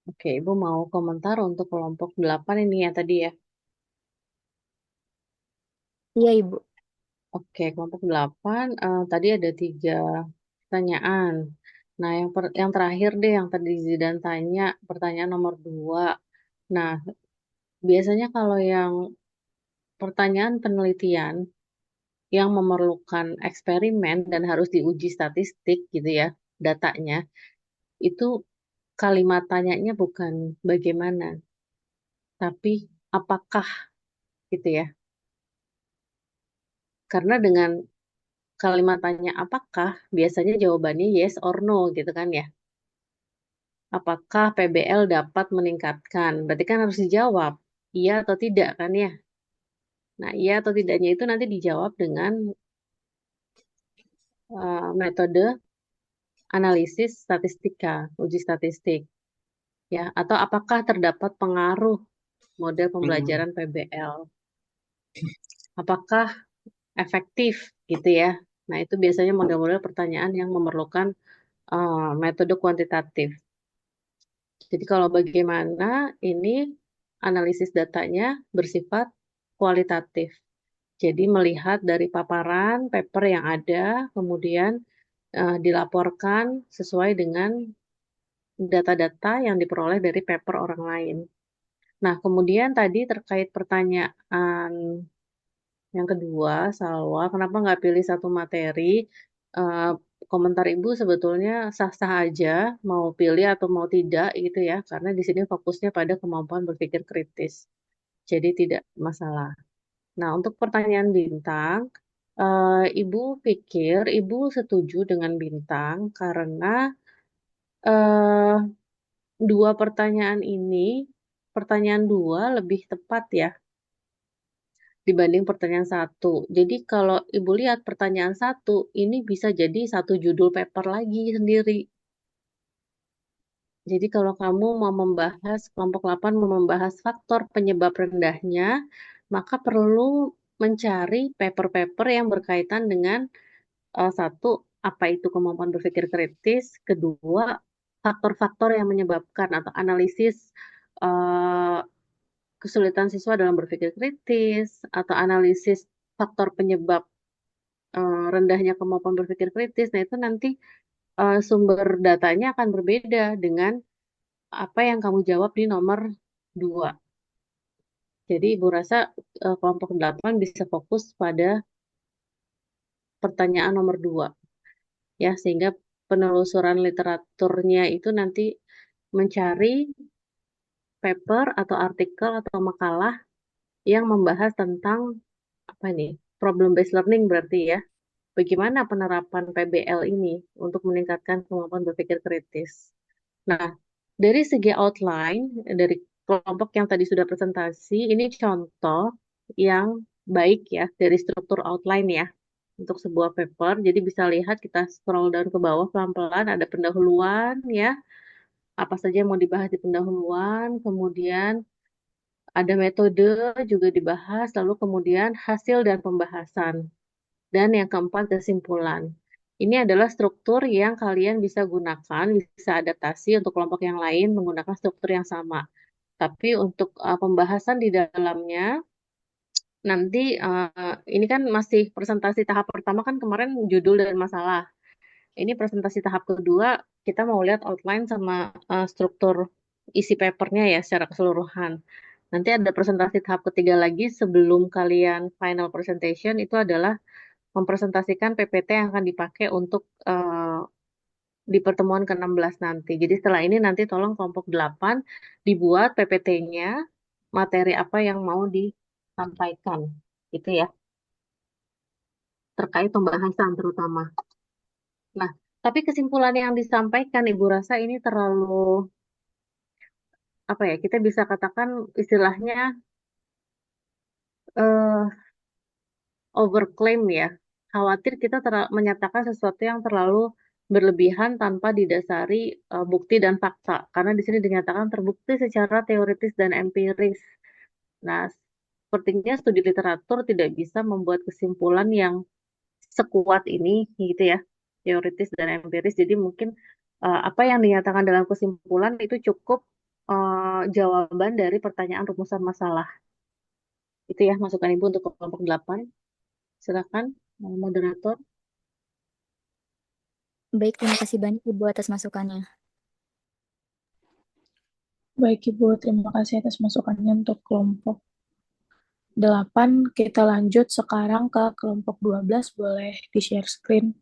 Oke, Ibu mau komentar untuk kelompok 8 ini ya tadi ya. Iya, Ibu. Oke, kelompok 8 tadi ada 3 pertanyaan. Nah, yang terakhir deh yang tadi Zidan tanya, pertanyaan nomor 2. Nah, biasanya kalau yang pertanyaan penelitian yang memerlukan eksperimen dan harus diuji statistik gitu ya, datanya, itu kalimat tanyanya bukan bagaimana, tapi apakah gitu ya. Karena dengan kalimat tanya apakah, biasanya jawabannya yes or no gitu kan ya. Apakah PBL dapat meningkatkan? Berarti kan harus dijawab, iya atau tidak kan ya. Nah, iya atau tidaknya itu nanti dijawab dengan metode analisis statistika, uji statistik. Ya, atau apakah terdapat pengaruh model pembelajaran PBL? Apakah efektif gitu ya? Nah, itu biasanya model-model pertanyaan yang memerlukan metode kuantitatif. Jadi kalau bagaimana ini analisis datanya bersifat kualitatif. Jadi melihat dari paparan paper yang ada, kemudian dilaporkan sesuai dengan data-data yang diperoleh dari paper orang lain. Nah, kemudian tadi terkait pertanyaan yang kedua, Salwa, kenapa nggak pilih satu materi? Eh, Komentar Ibu sebetulnya sah-sah aja, mau pilih atau mau tidak gitu ya, karena di sini fokusnya pada kemampuan berpikir kritis. Jadi tidak masalah. Nah, untuk pertanyaan bintang, Ibu pikir Ibu setuju dengan bintang karena eh, dua pertanyaan ini, pertanyaan dua lebih tepat ya dibanding pertanyaan satu. Jadi kalau Ibu lihat pertanyaan satu, ini bisa jadi satu judul paper lagi sendiri. Jadi kalau kamu mau membahas, kelompok 8 mau membahas faktor penyebab rendahnya, maka perlu mencari paper-paper yang berkaitan dengan satu, apa itu kemampuan berpikir kritis, kedua, faktor-faktor yang menyebabkan atau analisis eh, kesulitan siswa dalam berpikir kritis atau analisis faktor penyebab rendahnya kemampuan berpikir kritis. Nah, itu nanti sumber datanya akan berbeda dengan apa yang kamu jawab di nomor 2. Jadi Ibu rasa kelompok 8 bisa fokus pada pertanyaan nomor 2 ya, sehingga penelusuran literaturnya itu nanti mencari paper atau artikel atau makalah yang membahas tentang apa nih, problem based learning berarti ya. Bagaimana penerapan PBL ini untuk meningkatkan kemampuan berpikir kritis. Nah, dari segi outline, dari kelompok yang tadi sudah presentasi, ini contoh yang baik ya, dari struktur outline ya, untuk sebuah paper. Jadi bisa lihat, kita scroll down ke bawah pelan-pelan, ada pendahuluan ya, apa saja yang mau dibahas di pendahuluan, kemudian ada metode juga dibahas, lalu kemudian hasil dan pembahasan. Dan yang keempat, kesimpulan. Ini adalah struktur yang kalian bisa gunakan, bisa adaptasi untuk kelompok yang lain menggunakan struktur yang sama. Tapi untuk pembahasan di dalamnya, nanti ini kan masih presentasi tahap pertama kan kemarin judul dan masalah. Ini presentasi tahap kedua, kita mau lihat outline sama struktur isi papernya ya secara keseluruhan. Nanti ada presentasi tahap ketiga lagi sebelum kalian final presentation, itu adalah mempresentasikan PPT yang akan dipakai untuk di pertemuan ke-16 nanti. Jadi setelah ini nanti tolong kelompok 8 dibuat PPT-nya, materi apa yang mau disampaikan. Gitu ya, terkait pembahasan terutama. Nah, tapi kesimpulan yang disampaikan Ibu rasa ini terlalu, apa ya, kita bisa katakan istilahnya eh, overclaim ya. Khawatir kita menyatakan sesuatu yang terlalu berlebihan tanpa didasari bukti dan fakta. Karena di sini dinyatakan terbukti secara teoritis dan empiris. Nah, sepertinya studi literatur tidak bisa membuat kesimpulan yang sekuat ini, gitu ya, teoritis dan empiris. Jadi mungkin apa yang dinyatakan dalam kesimpulan itu cukup jawaban dari pertanyaan rumusan masalah. Itu ya masukan Ibu untuk kelompok 8. Silakan, moderator. Baik, terima kasih banyak Ibu atas masukannya. Baik Ibu, terima kasih atas masukannya untuk kelompok 8. Kita lanjut sekarang ke kelompok 12, boleh di-share screen.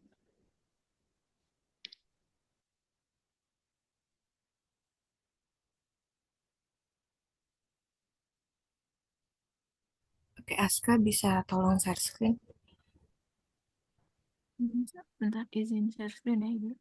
Oke, Aska bisa tolong share screen? Bentar, izin share screen ya Ibu.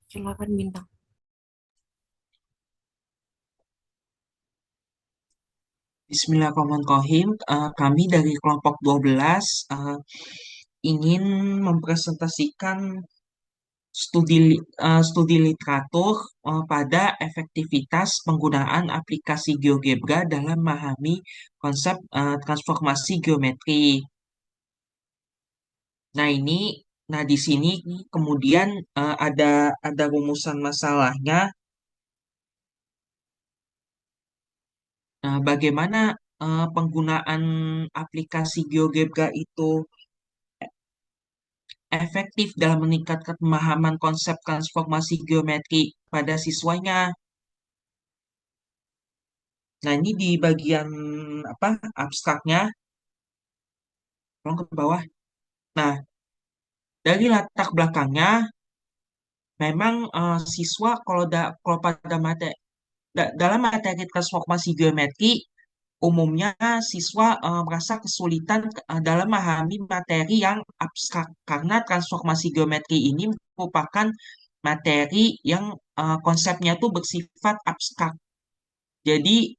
Silakan Bintang. Bismillahirrahmanirrahim. Kami dari kelompok 12 ingin mempresentasikan studi literatur pada efektivitas penggunaan aplikasi GeoGebra dalam memahami konsep transformasi geometri. Nah di sini kemudian ada rumusan masalahnya. Bagaimana penggunaan aplikasi GeoGebra itu efektif dalam meningkatkan pemahaman konsep transformasi geometri pada siswanya. Nah, ini di bagian abstraknya, tolong ke bawah. Nah, dari latar belakangnya, memang siswa kalau pada dalam materi transformasi geometri umumnya siswa merasa kesulitan dalam memahami materi yang abstrak karena transformasi geometri ini merupakan materi yang konsepnya tuh bersifat abstrak. Jadi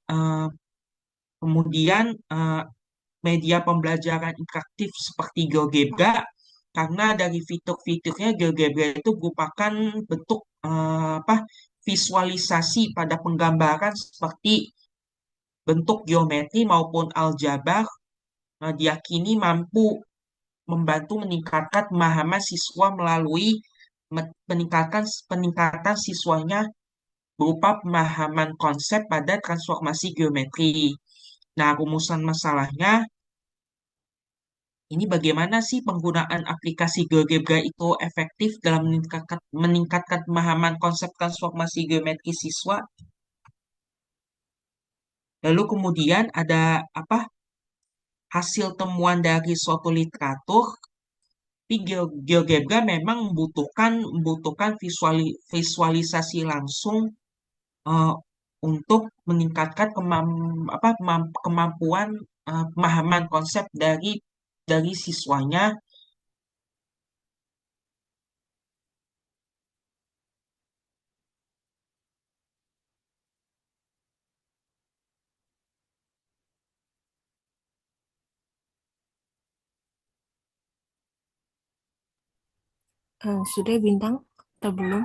kemudian media pembelajaran interaktif seperti GeoGebra karena dari fitur-fiturnya GeoGebra itu merupakan bentuk visualisasi pada penggambaran seperti bentuk geometri maupun aljabar diyakini mampu membantu meningkatkan pemahaman siswa melalui peningkatan siswanya berupa pemahaman konsep pada transformasi geometri. Nah, rumusan masalahnya ini bagaimana sih penggunaan aplikasi GeoGebra itu efektif dalam meningkatkan pemahaman konsep transformasi geometri siswa? Lalu kemudian ada hasil temuan dari suatu literatur, tapi GeoGebra memang membutuhkan visualisasi langsung eh, untuk meningkatkan kemampuan pemahaman konsep dari siswanya. Sudah Bintang atau belum?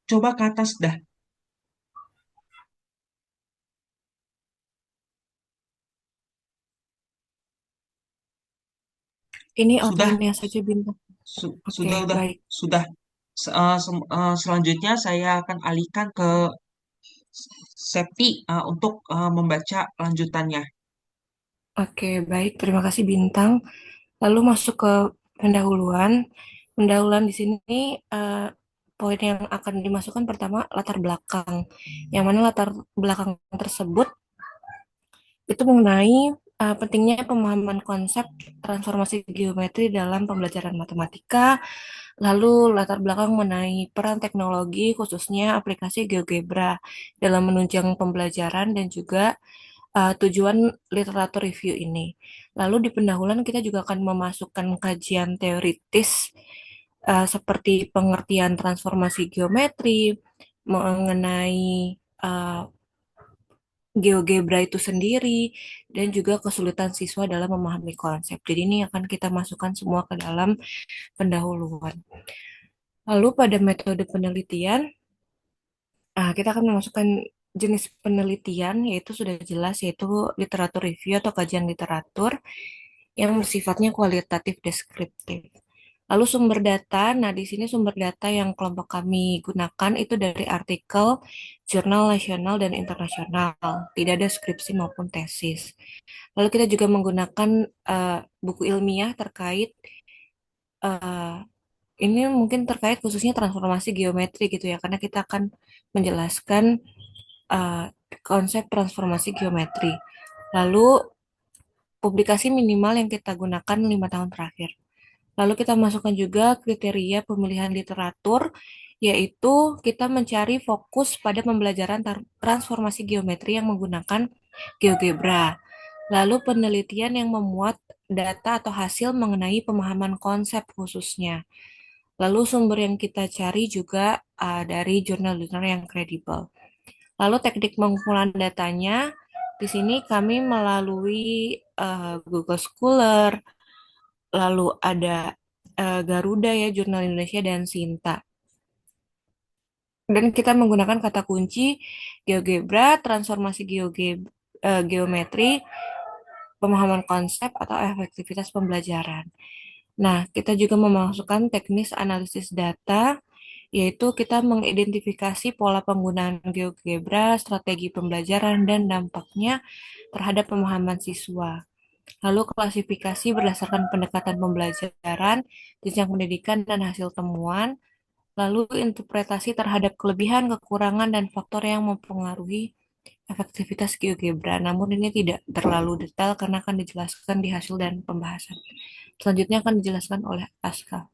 Coba ke atas dah. Ini Sudah. outline-nya saja Bintang. Sudah, baik. Sudah. Selanjutnya saya akan alihkan ke Septi untuk membaca lanjutannya. Oke, baik. Terima kasih Bintang. Lalu masuk ke pendahuluan. Pendahuluan di sini poin yang akan dimasukkan pertama latar belakang. Yang mana latar belakang tersebut itu mengenai pentingnya pemahaman konsep transformasi geometri dalam pembelajaran matematika, lalu latar belakang mengenai peran teknologi khususnya aplikasi GeoGebra dalam menunjang pembelajaran dan juga tujuan literatur review ini. Lalu di pendahuluan kita juga akan memasukkan kajian teoritis seperti pengertian transformasi geometri, mengenai GeoGebra itu sendiri, dan juga kesulitan siswa dalam memahami konsep. Jadi ini akan kita masukkan semua ke dalam pendahuluan. Lalu pada metode penelitian, kita akan memasukkan jenis penelitian, yaitu sudah jelas, yaitu literatur review atau kajian literatur yang bersifatnya kualitatif deskriptif. Lalu sumber data, nah di sini sumber data yang kelompok kami gunakan itu dari artikel, jurnal nasional dan internasional, tidak ada skripsi maupun tesis. Lalu kita juga menggunakan buku ilmiah terkait ini mungkin terkait khususnya transformasi geometri gitu ya, karena kita akan menjelaskan konsep transformasi geometri. Lalu publikasi minimal yang kita gunakan 5 tahun terakhir. Lalu kita masukkan juga kriteria pemilihan literatur, yaitu kita mencari fokus pada pembelajaran transformasi geometri yang menggunakan GeoGebra. Lalu penelitian yang memuat data atau hasil mengenai pemahaman konsep khususnya. Lalu sumber yang kita cari juga dari jurnal-jurnal yang kredibel. Lalu teknik pengumpulan datanya, di sini kami melalui Google Scholar, lalu ada Garuda ya, Jurnal Indonesia, dan Sinta. Dan kita menggunakan kata kunci GeoGebra, transformasi geometri, pemahaman konsep atau efektivitas pembelajaran. Nah, kita juga memasukkan teknis analisis data, yaitu kita mengidentifikasi pola penggunaan GeoGebra, strategi pembelajaran, dan dampaknya terhadap pemahaman siswa. Lalu klasifikasi berdasarkan pendekatan pembelajaran, jenjang pendidikan, dan hasil temuan. Lalu interpretasi terhadap kelebihan, kekurangan, dan faktor yang mempengaruhi efektivitas GeoGebra. Namun ini tidak terlalu detail karena akan dijelaskan di hasil dan pembahasan. Selanjutnya akan dijelaskan oleh Aska.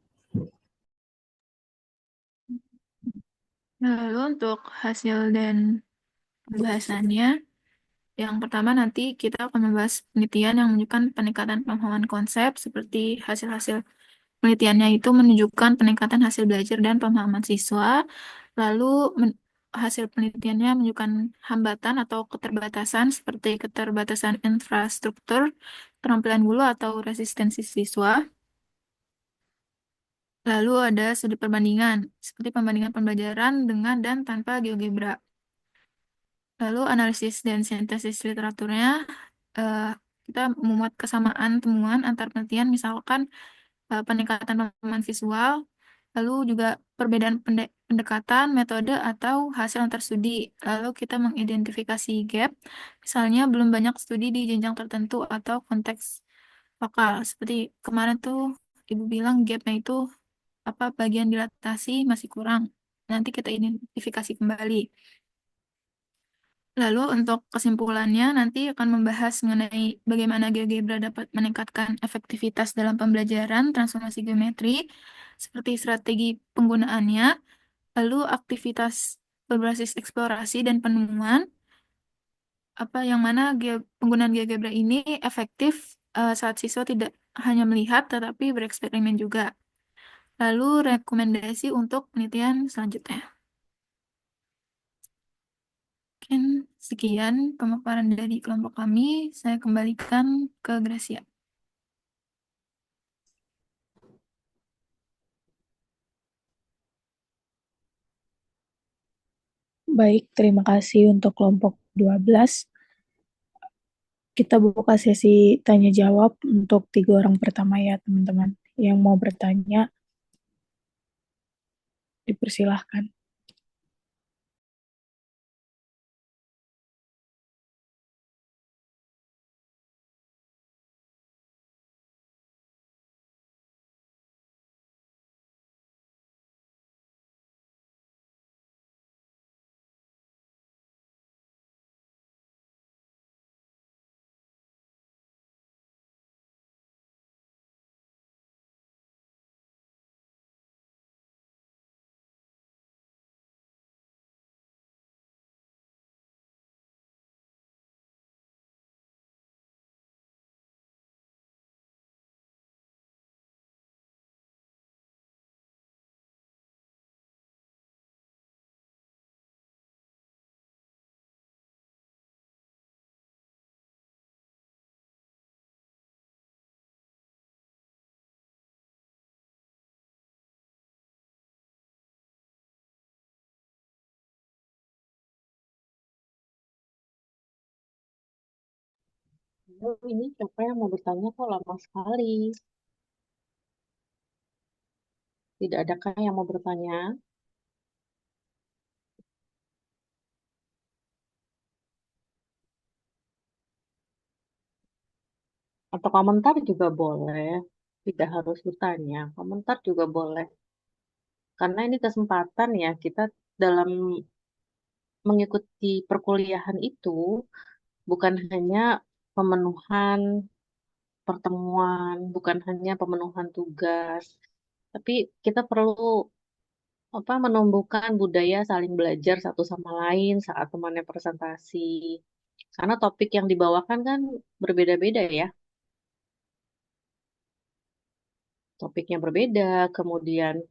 Lalu untuk hasil dan pembahasannya. Yang pertama nanti kita akan membahas penelitian yang menunjukkan peningkatan pemahaman konsep seperti hasil-hasil penelitiannya itu menunjukkan peningkatan hasil belajar dan pemahaman siswa. Lalu hasil penelitiannya menunjukkan hambatan atau keterbatasan seperti keterbatasan infrastruktur, keterampilan guru atau resistensi siswa. Lalu ada studi perbandingan, seperti pembandingan pembelajaran dengan dan tanpa GeoGebra. Lalu analisis dan sintesis literaturnya, eh, kita memuat kesamaan temuan antar penelitian, misalkan peningkatan pemahaman visual, lalu juga perbedaan pendekatan, metode, atau hasil antar studi. Lalu kita mengidentifikasi gap, misalnya belum banyak studi di jenjang tertentu atau konteks lokal. Seperti kemarin tuh Ibu bilang gapnya itu apa bagian dilatasi masih kurang. Nanti kita identifikasi kembali. Lalu untuk kesimpulannya nanti akan membahas mengenai bagaimana GeoGebra dapat meningkatkan efektivitas dalam pembelajaran transformasi geometri, seperti strategi penggunaannya, lalu aktivitas berbasis eksplorasi dan penemuan, apa yang mana penggunaan GeoGebra ini efektif saat siswa tidak hanya melihat tetapi bereksperimen juga. Lalu rekomendasi untuk penelitian selanjutnya. Mungkin sekian pemaparan dari kelompok kami. Saya kembalikan ke Gracia. Baik, terima kasih untuk kelompok 12. Kita buka sesi tanya jawab untuk 3 orang pertama ya teman-teman. Yang mau bertanya, dipersilahkan. Ini siapa yang mau bertanya kok lama sekali? Tidak adakah yang mau bertanya? Atau komentar juga boleh. Tidak harus bertanya. Komentar juga boleh. Karena ini kesempatan ya kita dalam mengikuti perkuliahan itu bukan hanya pemenuhan pertemuan, bukan hanya pemenuhan tugas, tapi kita perlu menumbuhkan budaya saling belajar satu sama lain saat temannya presentasi. Karena topik yang dibawakan kan berbeda-beda ya. Topiknya berbeda, kemudian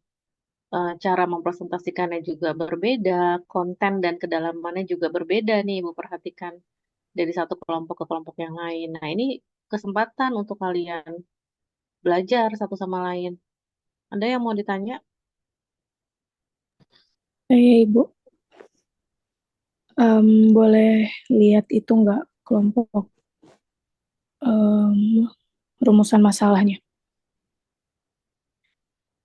cara mempresentasikannya juga berbeda, konten dan kedalamannya juga berbeda nih, Ibu perhatikan dari satu kelompok ke kelompok yang lain. Nah, ini kesempatan untuk kalian belajar satu sama lain. Ada yang mau ditanya? Ibu, boleh lihat itu nggak kelompok rumusan masalahnya?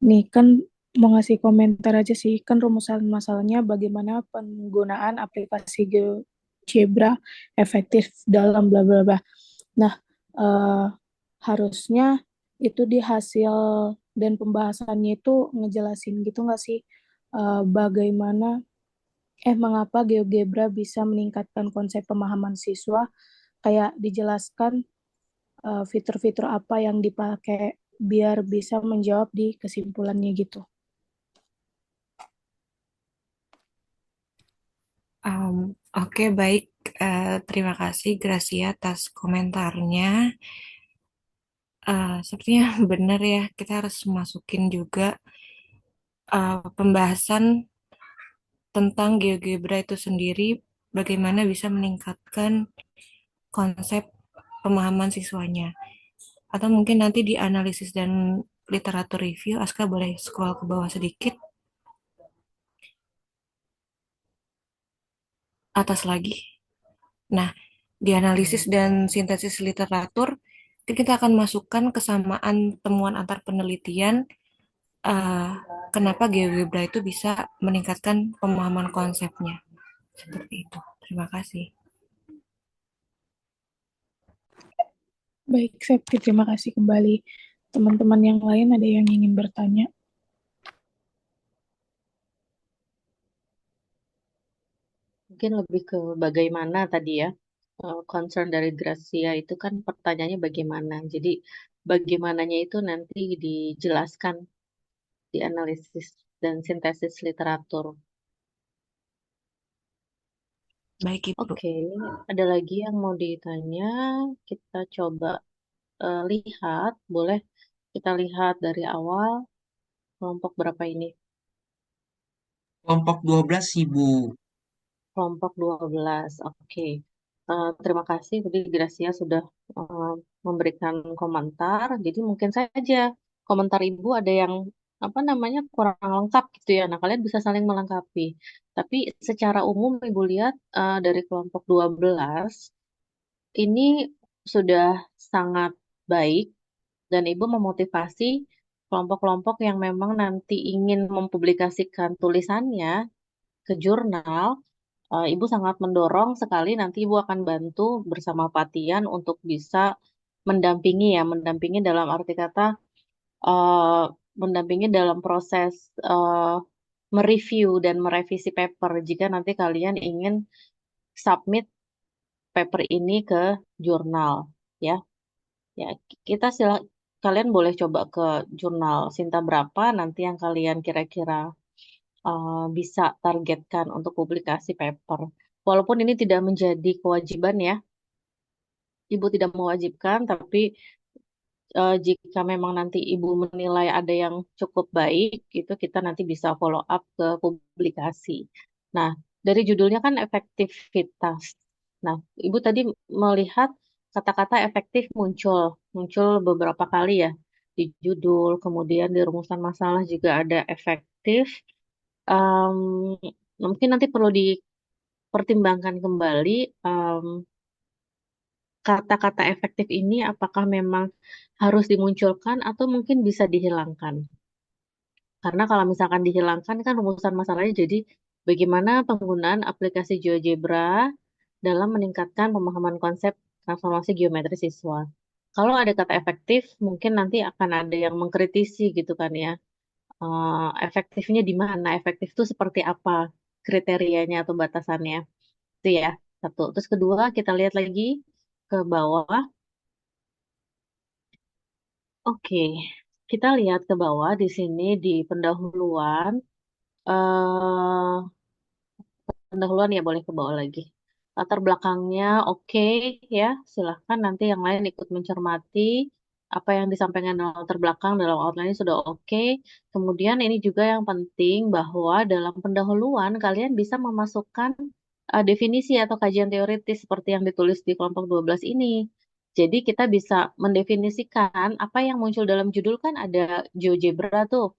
Nih kan mau ngasih komentar aja sih, kan rumusan masalahnya bagaimana penggunaan aplikasi GeoGebra efektif dalam bla bla bla. Nah, harusnya itu di hasil dan pembahasannya itu ngejelasin gitu nggak sih bagaimana mengapa GeoGebra bisa meningkatkan konsep pemahaman siswa, kayak dijelaskan fitur-fitur apa yang dipakai biar bisa menjawab di kesimpulannya gitu. Oke, baik. Terima kasih Gracia atas komentarnya. Sepertinya benar ya, kita harus masukin juga pembahasan tentang GeoGebra itu sendiri, bagaimana bisa meningkatkan konsep pemahaman siswanya. Atau mungkin nanti di analisis dan literatur review, Aska boleh scroll ke bawah sedikit, atas lagi. Nah, di analisis dan sintesis literatur, kita akan masukkan kesamaan temuan antar penelitian, eh, kenapa GeoGebra itu bisa meningkatkan pemahaman konsepnya. Seperti itu. Terima kasih. Baik, Septi, terima kasih kembali. Teman-teman yang lain ada yang ingin bertanya? Mungkin lebih ke bagaimana tadi ya. Concern dari Gracia itu kan pertanyaannya bagaimana. Jadi bagaimananya itu nanti dijelaskan di analisis dan sintesis literatur. Baik, Ibu. Oke, ada lagi yang mau ditanya? Kita coba lihat. Boleh kita lihat dari awal kelompok berapa ini? Kelompok 12 Ibu. Kelompok 12. Oke. Terima kasih tadi Gracia sudah memberikan komentar. Jadi mungkin saja komentar Ibu ada yang apa namanya kurang lengkap gitu ya. Nah, kalian bisa saling melengkapi. Tapi secara umum Ibu lihat dari kelompok 12 ini sudah sangat baik dan Ibu memotivasi kelompok-kelompok yang memang nanti ingin mempublikasikan tulisannya ke jurnal. Ibu sangat mendorong sekali nanti Ibu akan bantu bersama Patian untuk bisa mendampingi ya, mendampingi dalam arti kata eh, mendampingi dalam proses mereview dan merevisi paper jika nanti kalian ingin submit paper ini ke jurnal ya. Ya, kita kalian boleh coba ke jurnal Sinta berapa nanti yang kalian kira-kira bisa targetkan untuk publikasi paper. Walaupun ini tidak menjadi kewajiban ya, Ibu tidak mewajibkan, tapi jika memang nanti Ibu menilai ada yang cukup baik, itu kita nanti bisa follow up ke publikasi. Nah, dari judulnya kan efektivitas. Nah, Ibu tadi melihat kata-kata efektif muncul beberapa kali ya di judul, kemudian di rumusan masalah juga ada efektif. Em, Mungkin nanti perlu dipertimbangkan kembali kata-kata efektif ini apakah memang harus dimunculkan atau mungkin bisa dihilangkan. Karena kalau misalkan dihilangkan kan rumusan masalahnya jadi bagaimana penggunaan aplikasi GeoGebra dalam meningkatkan pemahaman konsep transformasi geometri siswa. Kalau ada kata efektif, mungkin nanti akan ada yang mengkritisi gitu kan ya. Efektifnya di mana? Efektif itu seperti apa kriterianya atau batasannya? Itu ya, satu. Terus kedua, kita lihat lagi ke bawah. Oke, kita lihat ke bawah di sini di pendahuluan. eh Pendahuluan ya boleh ke bawah lagi. Latar belakangnya oke ya, silahkan nanti yang lain ikut mencermati apa yang disampaikan dalam latar belakang dalam outline sudah oke. Kemudian ini juga yang penting bahwa dalam pendahuluan kalian bisa memasukkan definisi atau kajian teoritis seperti yang ditulis di kelompok 12 ini. Jadi kita bisa mendefinisikan apa yang muncul dalam judul kan ada GeoGebra tuh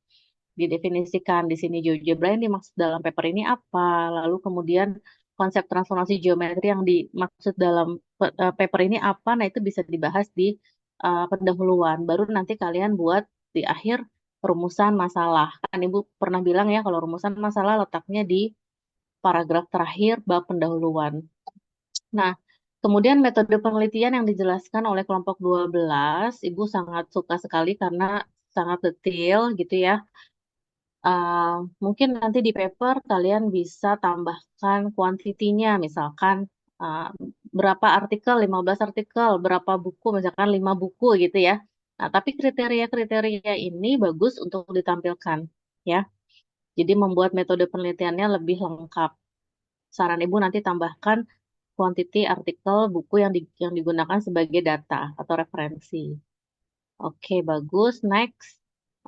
didefinisikan di sini GeoGebra yang dimaksud dalam paper ini apa, lalu kemudian konsep transformasi geometri yang dimaksud dalam paper ini apa, nah itu bisa dibahas di pendahuluan, baru nanti kalian buat di akhir rumusan masalah. Kan Ibu pernah bilang ya kalau rumusan masalah letaknya di paragraf terakhir bab pendahuluan. Nah, kemudian metode penelitian yang dijelaskan oleh kelompok 12, Ibu sangat suka sekali karena sangat detail gitu ya. Mungkin nanti di paper kalian bisa tambahkan kuantitinya, misalkan uh, berapa artikel, 15 artikel, berapa buku, misalkan 5 buku gitu ya. Nah, tapi kriteria-kriteria ini bagus untuk ditampilkan ya. Jadi membuat metode penelitiannya lebih lengkap. saran Ibu nanti tambahkan quantity artikel buku yang digunakan sebagai data atau referensi. Oke, bagus. Next.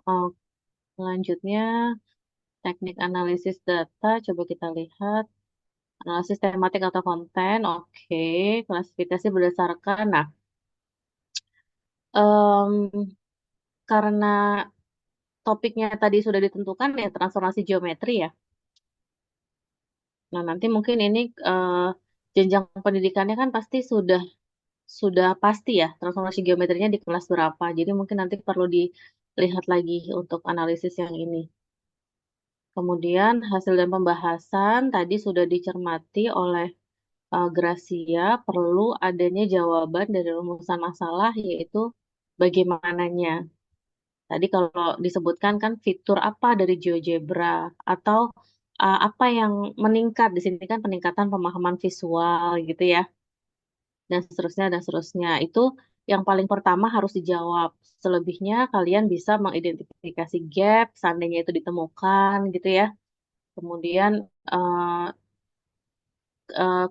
Oh, selanjutnya, teknik analisis data. Coba kita lihat. Analisis tematik atau konten. Oke, klasifikasi berdasarkan. Nah, em, karena topiknya tadi sudah ditentukan ya transformasi geometri ya. Nah, nanti mungkin ini jenjang pendidikannya kan pasti sudah pasti ya transformasi geometrinya di kelas berapa. Jadi mungkin nanti perlu dilihat lagi untuk analisis yang ini. Kemudian hasil dan pembahasan tadi sudah dicermati oleh Gracia, perlu adanya jawaban dari rumusan masalah yaitu bagaimananya. Tadi kalau disebutkan kan fitur apa dari GeoGebra atau apa yang meningkat di sini kan peningkatan pemahaman visual gitu ya dan seterusnya dan seterusnya. Itu yang paling pertama harus dijawab. Selebihnya kalian bisa mengidentifikasi gap seandainya itu ditemukan gitu ya. Kemudian eh,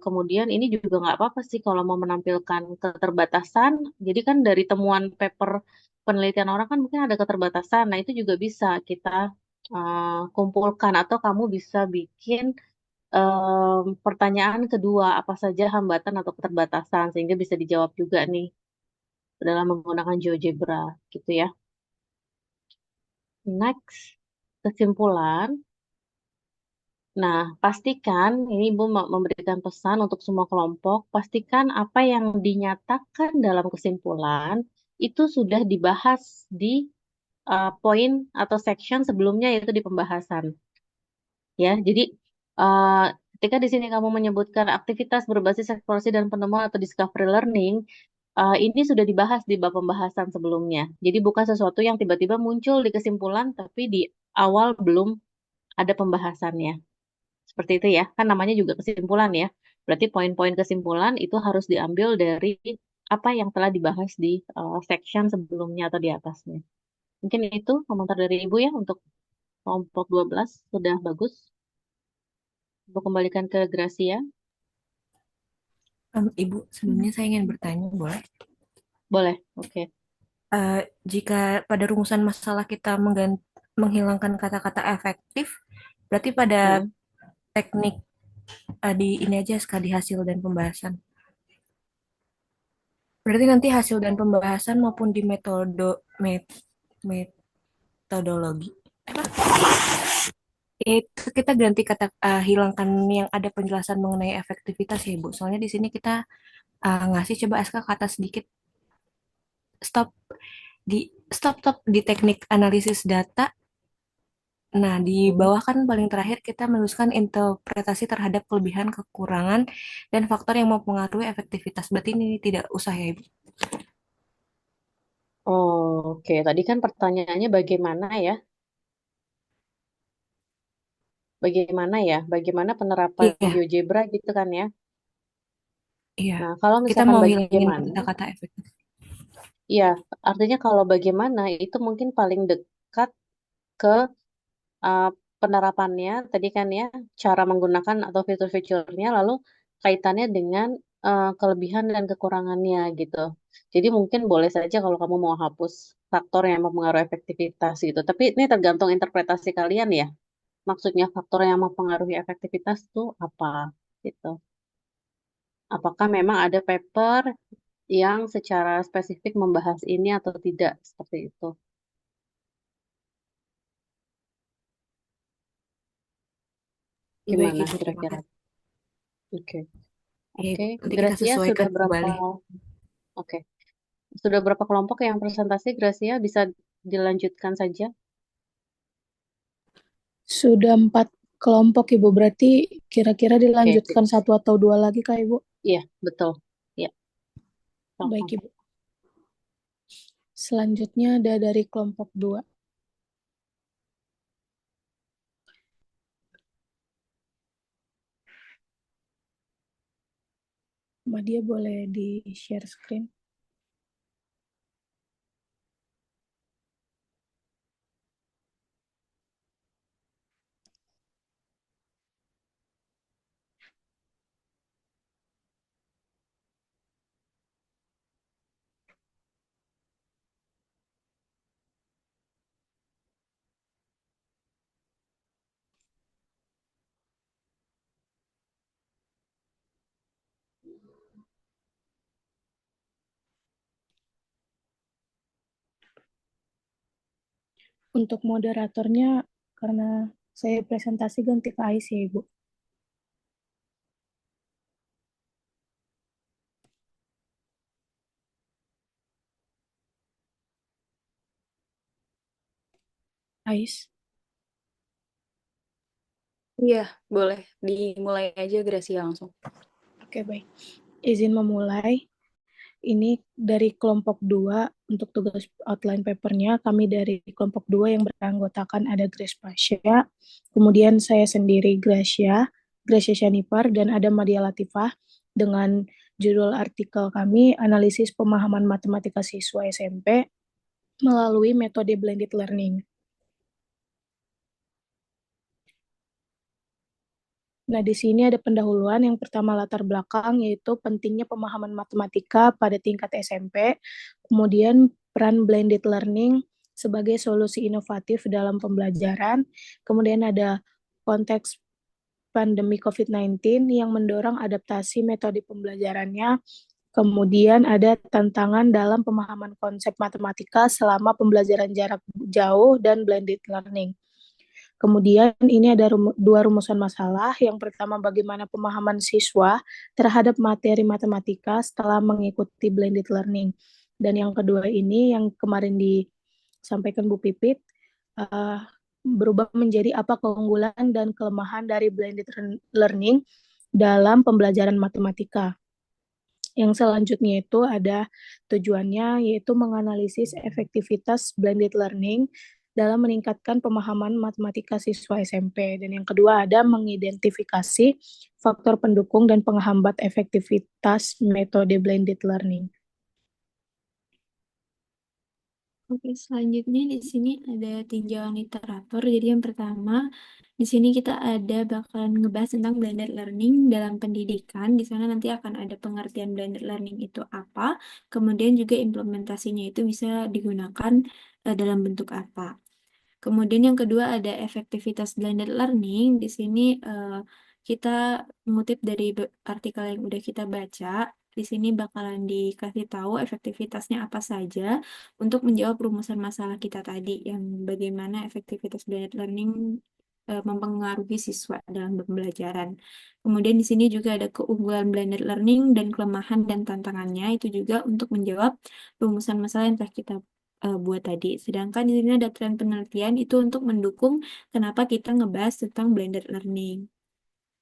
kemudian ini juga nggak apa-apa sih kalau mau menampilkan keterbatasan. Jadi kan dari temuan paper penelitian orang kan mungkin ada keterbatasan. Nah itu juga bisa kita kumpulkan atau kamu bisa bikin pertanyaan kedua apa saja hambatan atau keterbatasan sehingga bisa dijawab juga nih dalam menggunakan GeoGebra gitu ya. Next, kesimpulan. Nah, pastikan, ini Ibu memberikan pesan untuk semua kelompok, pastikan apa yang dinyatakan dalam kesimpulan itu sudah dibahas di poin atau section sebelumnya yaitu di pembahasan. Ya, jadi eh, ketika di sini kamu menyebutkan aktivitas berbasis eksplorasi dan penemuan atau discovery learning, ini sudah dibahas di bab pembahasan sebelumnya. Jadi bukan sesuatu yang tiba-tiba muncul di kesimpulan, tapi di awal belum ada pembahasannya. Seperti itu ya, kan namanya juga kesimpulan ya. Berarti poin-poin kesimpulan itu harus diambil dari apa yang telah dibahas di section sebelumnya atau di atasnya. Mungkin itu komentar dari Ibu ya untuk kelompok 12 sudah bagus. Ibu kembalikan ke Gracia. Ibu, sebelumnya saya ingin bertanya, boleh? Boleh, oke. Jika pada rumusan masalah kita menghilangkan kata-kata efektif, berarti pada teknik di ini aja sekali hasil dan pembahasan. Berarti nanti hasil dan pembahasan maupun di metodologi itu kita ganti kata hilangkan yang ada penjelasan mengenai efektivitas ya Ibu. Soalnya di sini kita ngasih coba SK kata sedikit stop stop di teknik analisis data. Nah, di bawah kan paling terakhir kita menuliskan interpretasi terhadap kelebihan, kekurangan, dan faktor yang mempengaruhi efektivitas. Berarti ini tidak usah ya, Ibu? Oh, oke. Tadi kan pertanyaannya bagaimana ya? Bagaimana ya? Bagaimana penerapan Iya, GeoGebra gitu kan ya? iya. Nah, kalau Kita misalkan mau hilangin bagaimana, kata-kata efektif. ya artinya kalau bagaimana itu mungkin paling dekat ke uh, penerapannya tadi kan ya, cara menggunakan atau fitur-fiturnya, lalu kaitannya dengan kelebihan dan kekurangannya gitu. Jadi mungkin boleh saja kalau kamu mau hapus faktor yang mempengaruhi efektivitas gitu. Tapi ini tergantung interpretasi kalian ya. Maksudnya faktor yang mempengaruhi efektivitas itu apa gitu. Apakah memang ada paper yang secara spesifik membahas ini atau tidak seperti itu. Baik, Gimana Ibu. Terima kira-kira? kasih. Oke. Ya, Oke, nanti kita Gracia sudah sesuaikan berapa? kembali. Oke. Sudah berapa kelompok yang presentasi, Gracia? Bisa dilanjutkan saja? Sudah 4 kelompok, Ibu. Berarti kira-kira Oke, dilanjutkan 1 atau 2 lagi, Kak, Ibu? iya, betul. Iya. Baik, Ibu. Selanjutnya ada dari kelompok 2. Mbak Dia boleh di-share screen. Untuk moderatornya, karena saya presentasi ganti ke Ais ya, Ibu. Ais. Iya, boleh. Dimulai aja Gracia langsung. Oke, baik. Izin memulai. Ini dari kelompok 2 untuk tugas outline papernya. Kami dari kelompok 2 yang beranggotakan ada Grace Pasha, kemudian saya sendiri Gracia Shanipar, dan ada Madia Latifah dengan judul artikel kami analisis pemahaman matematika siswa SMP melalui metode blended learning. Nah, di sini ada pendahuluan. Yang pertama latar belakang, yaitu pentingnya pemahaman matematika pada tingkat SMP, kemudian peran blended learning sebagai solusi inovatif dalam pembelajaran, kemudian ada konteks pandemi COVID-19 yang mendorong adaptasi metode pembelajarannya, kemudian ada tantangan dalam pemahaman konsep matematika selama pembelajaran jarak jauh dan blended learning. Kemudian ini ada dua rumusan masalah. Yang pertama, bagaimana pemahaman siswa terhadap materi matematika setelah mengikuti blended learning. Dan yang kedua ini yang kemarin disampaikan Bu Pipit, berubah menjadi apa keunggulan dan kelemahan dari blended learning dalam pembelajaran matematika. Yang selanjutnya itu ada tujuannya, yaitu menganalisis efektivitas blended learning dalam meningkatkan pemahaman matematika siswa SMP. Dan yang kedua ada mengidentifikasi faktor pendukung dan penghambat efektivitas metode blended learning. Oke, selanjutnya di sini ada tinjauan literatur. Jadi yang pertama, di sini kita bakalan ngebahas tentang blended learning dalam pendidikan. Di sana nanti akan ada pengertian blended learning itu apa, kemudian juga implementasinya itu bisa digunakan dalam bentuk apa. Kemudian yang kedua ada efektivitas blended learning. Di sini kita mengutip dari artikel yang udah kita baca. Di sini bakalan dikasih tahu efektivitasnya apa saja untuk menjawab rumusan masalah kita tadi, yang bagaimana efektivitas blended learning mempengaruhi siswa dalam pembelajaran. Kemudian di sini juga ada keunggulan blended learning dan kelemahan dan tantangannya, itu juga untuk menjawab rumusan masalah yang telah kita buat tadi. Sedangkan di sini ada tren penelitian itu untuk mendukung kenapa kita ngebahas tentang blended learning.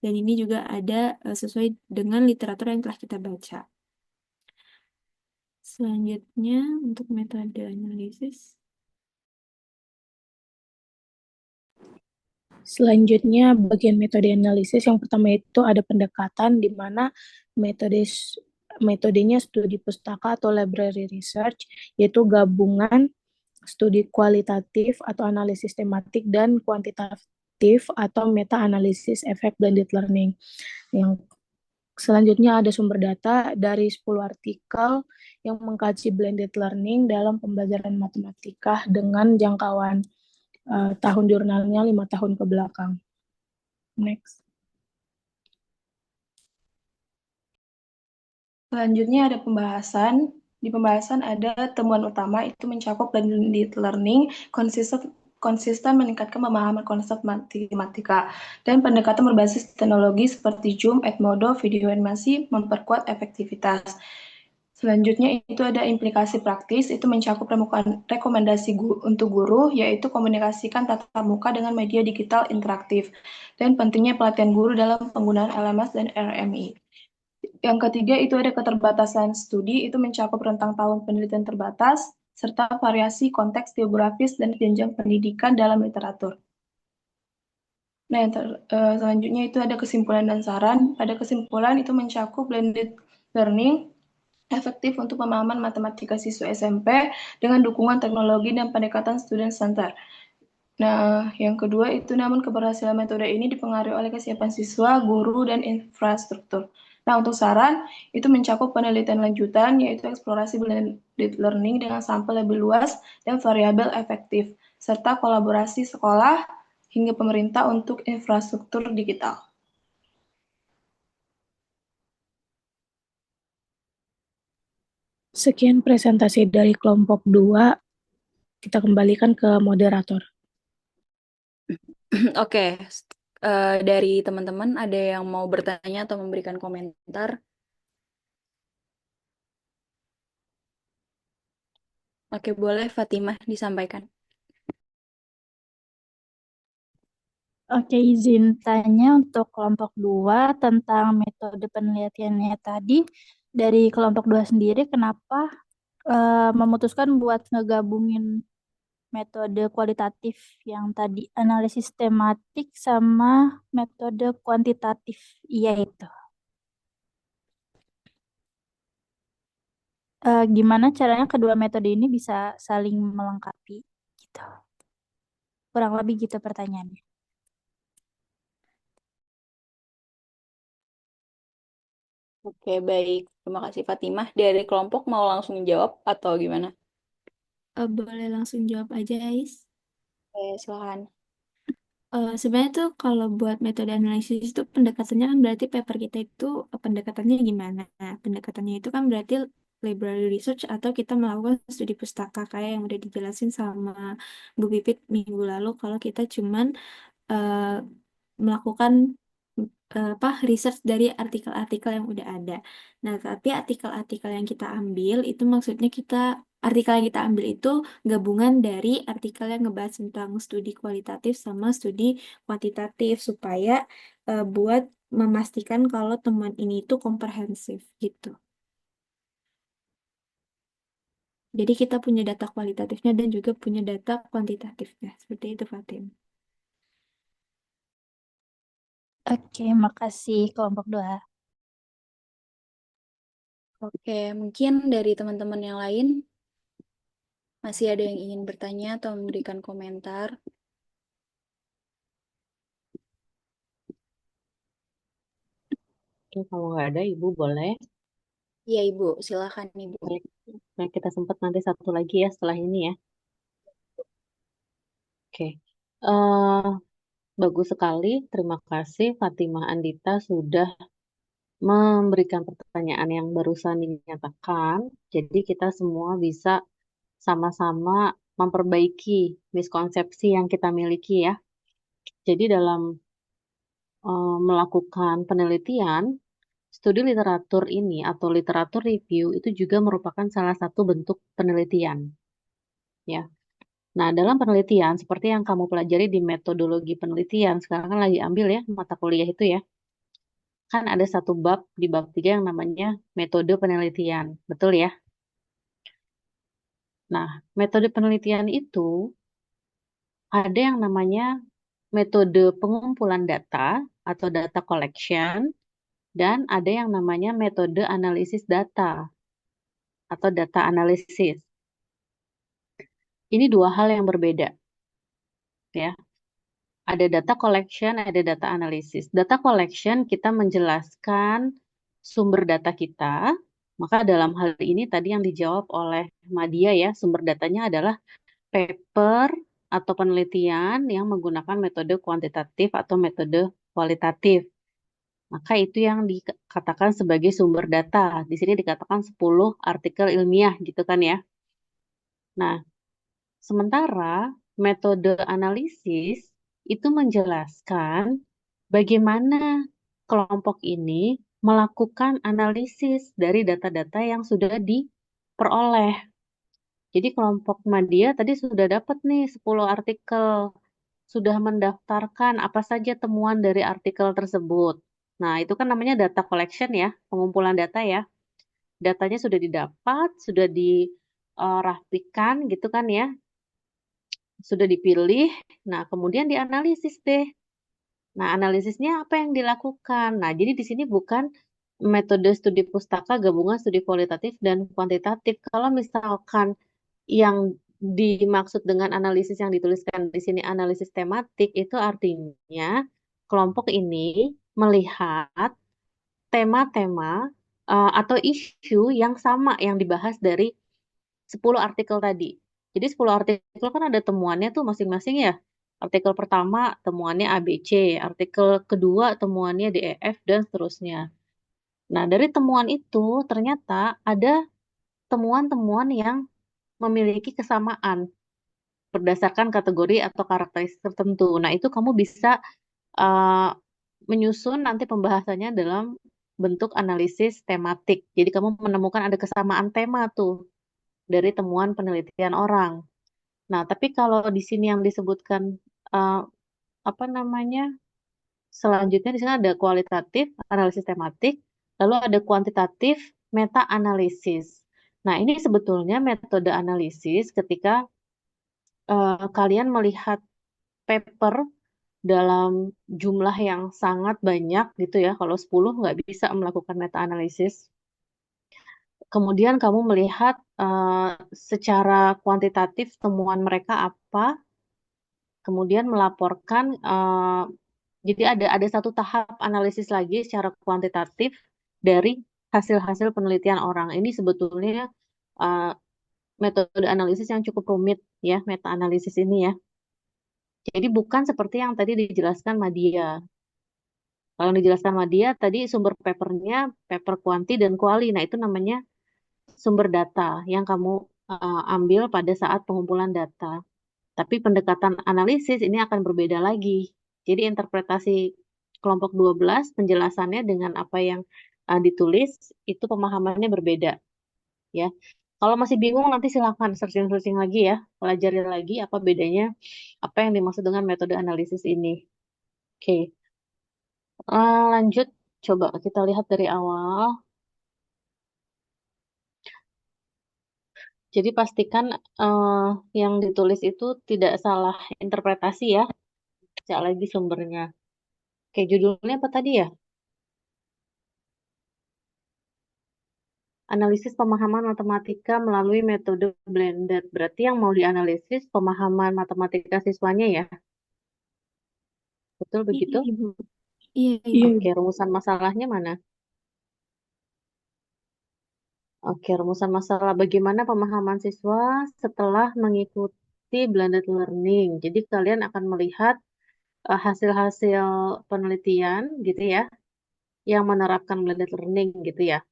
Dan ini juga ada sesuai dengan literatur yang telah kita baca. Selanjutnya untuk metode analisis. Selanjutnya bagian metode analisis, yang pertama itu ada pendekatan di mana metodenya studi pustaka atau library research, yaitu gabungan studi kualitatif atau analisis tematik dan kuantitatif atau meta analisis efek blended learning. Yang selanjutnya ada sumber data dari 10 artikel yang mengkaji blended learning dalam pembelajaran matematika dengan jangkauan tahun jurnalnya 5 tahun ke belakang. Next. Selanjutnya ada pembahasan. Di pembahasan ada temuan utama itu mencakup blended learning, konsisten meningkatkan pemahaman konsep matematika, dan pendekatan berbasis teknologi seperti Zoom, Edmodo, video animasi, memperkuat efektivitas. Selanjutnya itu ada implikasi praktis, itu mencakup rekomendasi untuk guru, yaitu komunikasikan tatap muka dengan media digital interaktif, dan pentingnya pelatihan guru dalam penggunaan LMS dan RMI. Yang ketiga itu ada keterbatasan studi, itu mencakup rentang tahun penelitian terbatas, serta variasi konteks geografis dan jenjang pendidikan dalam literatur. Nah, selanjutnya itu ada kesimpulan dan saran. Pada kesimpulan itu mencakup blended learning efektif untuk pemahaman matematika siswa SMP dengan dukungan teknologi dan pendekatan student center. Nah, yang kedua itu namun keberhasilan metode ini dipengaruhi oleh kesiapan siswa, guru, dan infrastruktur. Nah, untuk saran, itu mencakup penelitian lanjutan, yaitu eksplorasi blended learning dengan sampel lebih luas dan variabel efektif, serta kolaborasi sekolah hingga pemerintah untuk infrastruktur digital. Sekian presentasi dari kelompok 2. kita kembalikan ke moderator. Oke, dari teman-teman ada yang mau bertanya atau memberikan komentar? Oke, boleh Fatimah disampaikan. Oke, izin tanya untuk kelompok 2 tentang metode penelitiannya tadi. Dari kelompok 2 sendiri, kenapa memutuskan buat ngegabungin metode kualitatif yang tadi analisis tematik sama metode kuantitatif? Iya itu. Gimana caranya kedua metode ini bisa saling melengkapi gitu. Kurang lebih gitu pertanyaannya. Oke, baik. Terima kasih Fatimah. Dari kelompok mau langsung jawab atau gimana? Boleh langsung jawab aja, Ais. Oke, silakan. Sebenarnya tuh kalau buat metode analisis itu pendekatannya kan berarti paper kita itu pendekatannya gimana? Nah, pendekatannya itu kan berarti library research atau kita melakukan studi pustaka kayak yang udah dijelasin sama Bu Pipit minggu lalu kalau kita cuman eh, melakukan apa research dari artikel-artikel yang udah ada. Nah, tapi artikel-artikel yang kita ambil itu maksudnya artikel yang kita ambil itu gabungan dari artikel yang ngebahas tentang studi kualitatif sama studi kuantitatif supaya buat memastikan kalau temuan ini itu komprehensif gitu. Jadi kita punya data kualitatifnya dan juga punya data kuantitatifnya. Seperti itu, Fatin. Oke, makasih kelompok 2. Oke, mungkin dari teman-teman yang lain masih ada yang ingin bertanya atau memberikan komentar? Oke, kalau nggak ada, Ibu boleh. Iya, Ibu. Silakan, Ibu. Baik, nah, kita sempat nanti satu lagi ya setelah ini ya. Oke, bagus sekali. Terima kasih Fatimah Andita sudah memberikan pertanyaan yang barusan dinyatakan. Jadi kita semua bisa sama-sama memperbaiki miskonsepsi yang kita miliki ya. Jadi dalam melakukan penelitian, studi literatur ini atau literatur review itu juga merupakan salah satu bentuk penelitian. Ya. Nah, dalam penelitian, seperti yang kamu pelajari di metodologi penelitian, sekarang kan lagi ambil ya, mata kuliah itu ya, kan ada satu bab di bab 3 yang namanya metode penelitian. Betul ya? Nah, metode penelitian itu ada yang namanya metode pengumpulan data atau data collection, dan ada yang namanya metode analisis data atau data analisis. Ini dua hal yang berbeda, ya. Ada data collection, ada data analisis. Data collection kita menjelaskan sumber data kita. Maka dalam hal ini tadi yang dijawab oleh Madia ya, sumber datanya adalah paper atau penelitian yang menggunakan metode kuantitatif atau metode kualitatif. Maka itu yang dikatakan sebagai sumber data. Di sini dikatakan 10 artikel ilmiah gitu kan ya. Nah, sementara metode analisis itu menjelaskan bagaimana kelompok ini melakukan analisis dari data-data yang sudah diperoleh. Jadi kelompok Madia tadi sudah dapat nih 10 artikel, sudah mendaftarkan apa saja temuan dari artikel tersebut. Nah, itu kan namanya data collection ya, pengumpulan data ya. Datanya sudah didapat, sudah dirapikan gitu kan ya, sudah dipilih, nah kemudian dianalisis deh. Nah, analisisnya apa yang dilakukan? Nah, jadi di sini bukan metode studi pustaka gabungan studi kualitatif dan kuantitatif. Kalau misalkan yang dimaksud dengan analisis yang dituliskan di sini analisis tematik, itu artinya kelompok ini melihat tema-tema atau isu yang sama yang dibahas dari 10 artikel tadi. Jadi 10 artikel kan ada temuannya tuh masing-masing ya. Artikel pertama temuannya ABC, artikel kedua temuannya DEF, dan seterusnya. Nah, dari temuan itu ternyata ada temuan-temuan yang memiliki kesamaan. berdasarkan kategori atau karakteristik tertentu. Nah, itu kamu bisa uh, menyusun nanti pembahasannya dalam bentuk analisis tematik. Jadi kamu menemukan ada kesamaan tema tuh dari temuan penelitian orang. Nah, tapi kalau di sini yang disebutkan uh, apa namanya? Selanjutnya di sini ada kualitatif, analisis tematik, lalu ada kuantitatif, meta analisis. Nah, ini sebetulnya metode analisis ketika kalian melihat paper dalam jumlah yang sangat banyak gitu ya. Kalau 10 nggak bisa melakukan meta analisis. Kemudian kamu melihat secara kuantitatif temuan mereka apa, kemudian melaporkan. Jadi ada satu tahap analisis lagi secara kuantitatif dari hasil-hasil penelitian orang. Ini sebetulnya uh, metode analisis yang cukup rumit ya, meta analisis ini ya. Jadi bukan seperti yang tadi dijelaskan Madia. Kalau yang dijelaskan Madia tadi sumber papernya paper kuanti dan kuali. Nah, itu namanya sumber data yang kamu ambil pada saat pengumpulan data. Tapi pendekatan analisis ini akan berbeda lagi. Jadi interpretasi kelompok 12 penjelasannya dengan apa yang ditulis itu pemahamannya berbeda ya. Kalau masih bingung nanti silakan searching-searching lagi ya, pelajari lagi apa bedanya, apa yang dimaksud dengan metode analisis ini. Oke. Lanjut coba kita lihat dari awal. Jadi pastikan yang ditulis itu tidak salah interpretasi ya. Cek lagi sumbernya. Oke, judulnya apa tadi ya? Analisis pemahaman matematika melalui metode blended. Berarti yang mau dianalisis pemahaman matematika siswanya ya? Betul begitu? Iya, Ibu. Iya, Ibu. Oke, rumusan masalahnya mana? Oke, rumusan masalah bagaimana pemahaman siswa setelah mengikuti blended learning. Jadi kalian akan melihat hasil-hasil penelitian gitu ya, yang menerapkan blended learning gitu ya.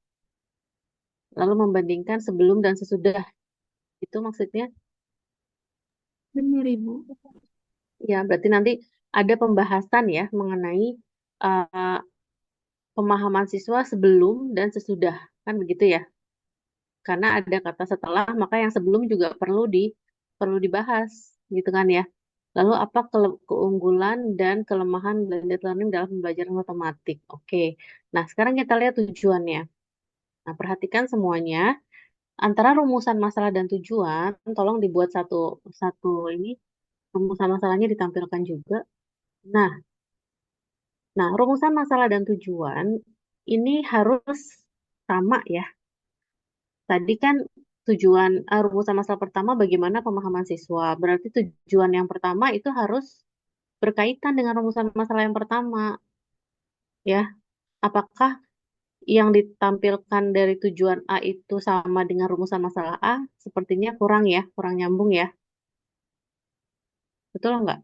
Lalu membandingkan sebelum dan sesudah. Itu maksudnya? Benar, Ibu. Ya, berarti nanti ada pembahasan ya mengenai uh, pemahaman siswa sebelum dan sesudah. Kan begitu ya? Karena ada kata setelah, maka yang sebelum juga perlu dibahas, gitu kan ya. Lalu apa keunggulan dan kelemahan blended learning dalam pembelajaran matematik? Oke. Nah, sekarang kita lihat tujuannya. Nah, perhatikan semuanya. Antara rumusan masalah dan tujuan, tolong dibuat satu satu ini rumusan masalahnya ditampilkan juga. Nah, rumusan masalah dan tujuan ini harus sama ya. Tadi kan tujuan rumusan masalah pertama bagaimana pemahaman siswa. Berarti tujuan yang pertama itu harus berkaitan dengan rumusan masalah yang pertama, ya. Apakah yang ditampilkan dari tujuan A itu sama dengan rumusan masalah A? Sepertinya kurang ya, kurang nyambung ya. Betul nggak?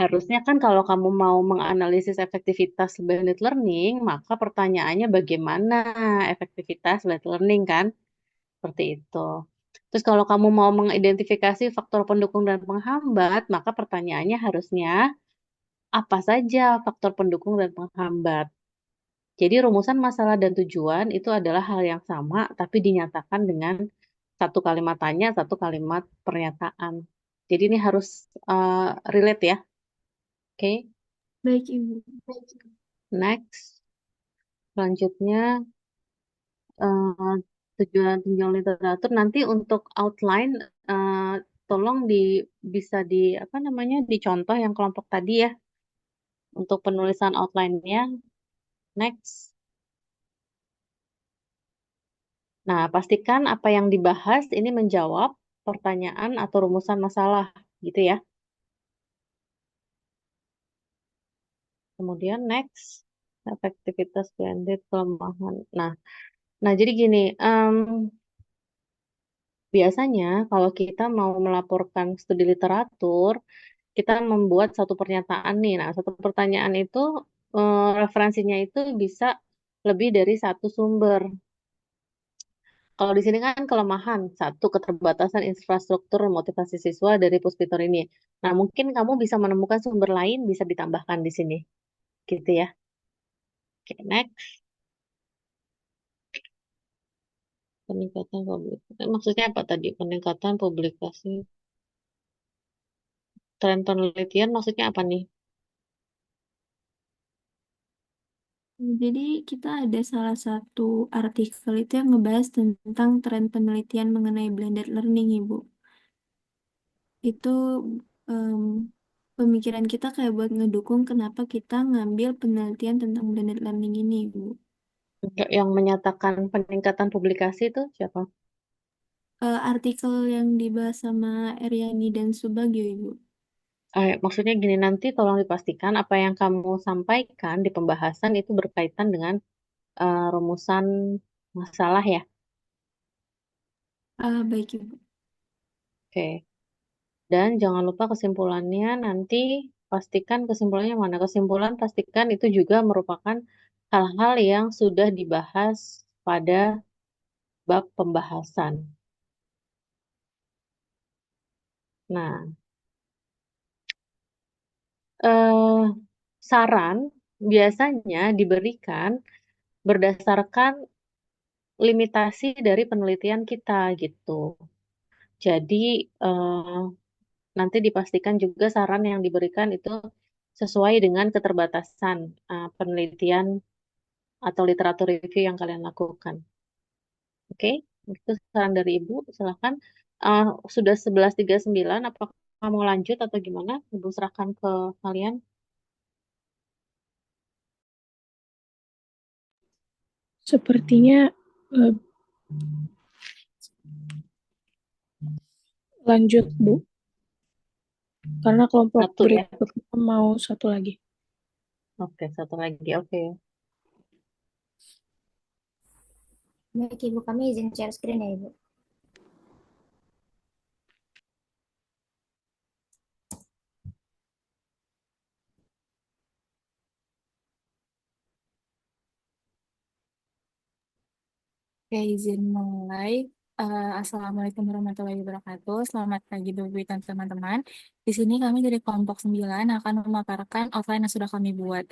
Harusnya kan kalau kamu mau menganalisis efektivitas blended learning, maka pertanyaannya bagaimana efektivitas blended learning kan? Seperti itu. Terus kalau kamu mau mengidentifikasi faktor pendukung dan penghambat, maka pertanyaannya harusnya apa saja faktor pendukung dan penghambat. Jadi rumusan masalah dan tujuan itu adalah hal yang sama, tapi dinyatakan dengan satu kalimat tanya, satu kalimat pernyataan. Jadi ini harus relate ya. Oke, Baik, Ibu. next. Selanjutnya eh, tujuan literatur nanti untuk outline tolong bisa apa namanya dicontoh yang kelompok tadi ya untuk penulisan outline-nya. Next. Nah, pastikan apa yang dibahas ini menjawab pertanyaan atau rumusan masalah gitu ya. Kemudian next, efektivitas blended kelemahan. Nah jadi gini, biasanya kalau kita mau melaporkan studi literatur, kita membuat satu pernyataan nih. Nah, satu pertanyaan itu referensinya itu bisa lebih dari satu sumber. Kalau di sini kan kelemahan, satu keterbatasan infrastruktur motivasi siswa dari Puspitor ini. Nah, mungkin kamu bisa menemukan sumber lain bisa ditambahkan di sini, gitu ya. Oke, next. Peningkatan publikasi. Maksudnya apa tadi? Peningkatan publikasi. Tren penelitian maksudnya apa nih? Jadi kita ada salah satu artikel itu yang ngebahas tentang tren penelitian mengenai blended learning, Ibu. Itu em, pemikiran kita kayak buat ngedukung kenapa kita ngambil penelitian tentang blended learning ini, Ibu. Yang menyatakan peningkatan publikasi itu siapa? Artikel yang dibahas sama Eryani dan Subagio, Ibu. Maksudnya gini, nanti tolong dipastikan apa yang kamu sampaikan di pembahasan itu berkaitan dengan rumusan masalah ya. Baik, Ibu. Oke. Dan jangan lupa kesimpulannya nanti pastikan kesimpulannya mana. Kesimpulan pastikan itu juga merupakan hal-hal yang sudah dibahas pada bab pembahasan. Nah, eh, saran biasanya diberikan berdasarkan limitasi dari penelitian kita gitu. Jadi nanti dipastikan juga saran yang diberikan itu sesuai dengan keterbatasan penelitian atau literatur review yang kalian lakukan. Oke, itu saran dari Ibu. Silakan. Sudah 11.39, apakah mau lanjut atau gimana? Ibu serahkan ke kalian. Sepertinya lanjut, Bu. Karena kelompok Satu ya. berikutnya mau satu lagi. Oke, satu lagi. Oke. Baik, Ibu, kami izin share screen ya, Ibu. Oke, izin mulai. Assalamualaikum warahmatullahi wabarakatuh. Selamat pagi, Bapak Ibu dan teman-teman. Di sini kami dari kelompok 9 akan memaparkan outline yang sudah kami buat.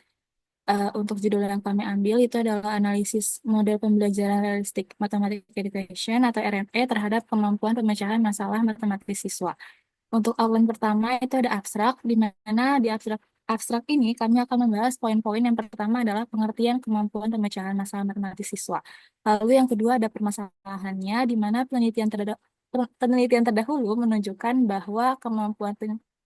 Untuk judul yang kami ambil itu adalah analisis model pembelajaran realistik Mathematics Education atau RME terhadap kemampuan pemecahan masalah matematis siswa. Untuk outline pertama itu ada abstrak, di mana di abstrak ini kami akan membahas poin-poin. Yang pertama adalah pengertian kemampuan pemecahan masalah matematis siswa. Lalu yang kedua ada permasalahannya, di mana penelitian terdahulu menunjukkan bahwa kemampuan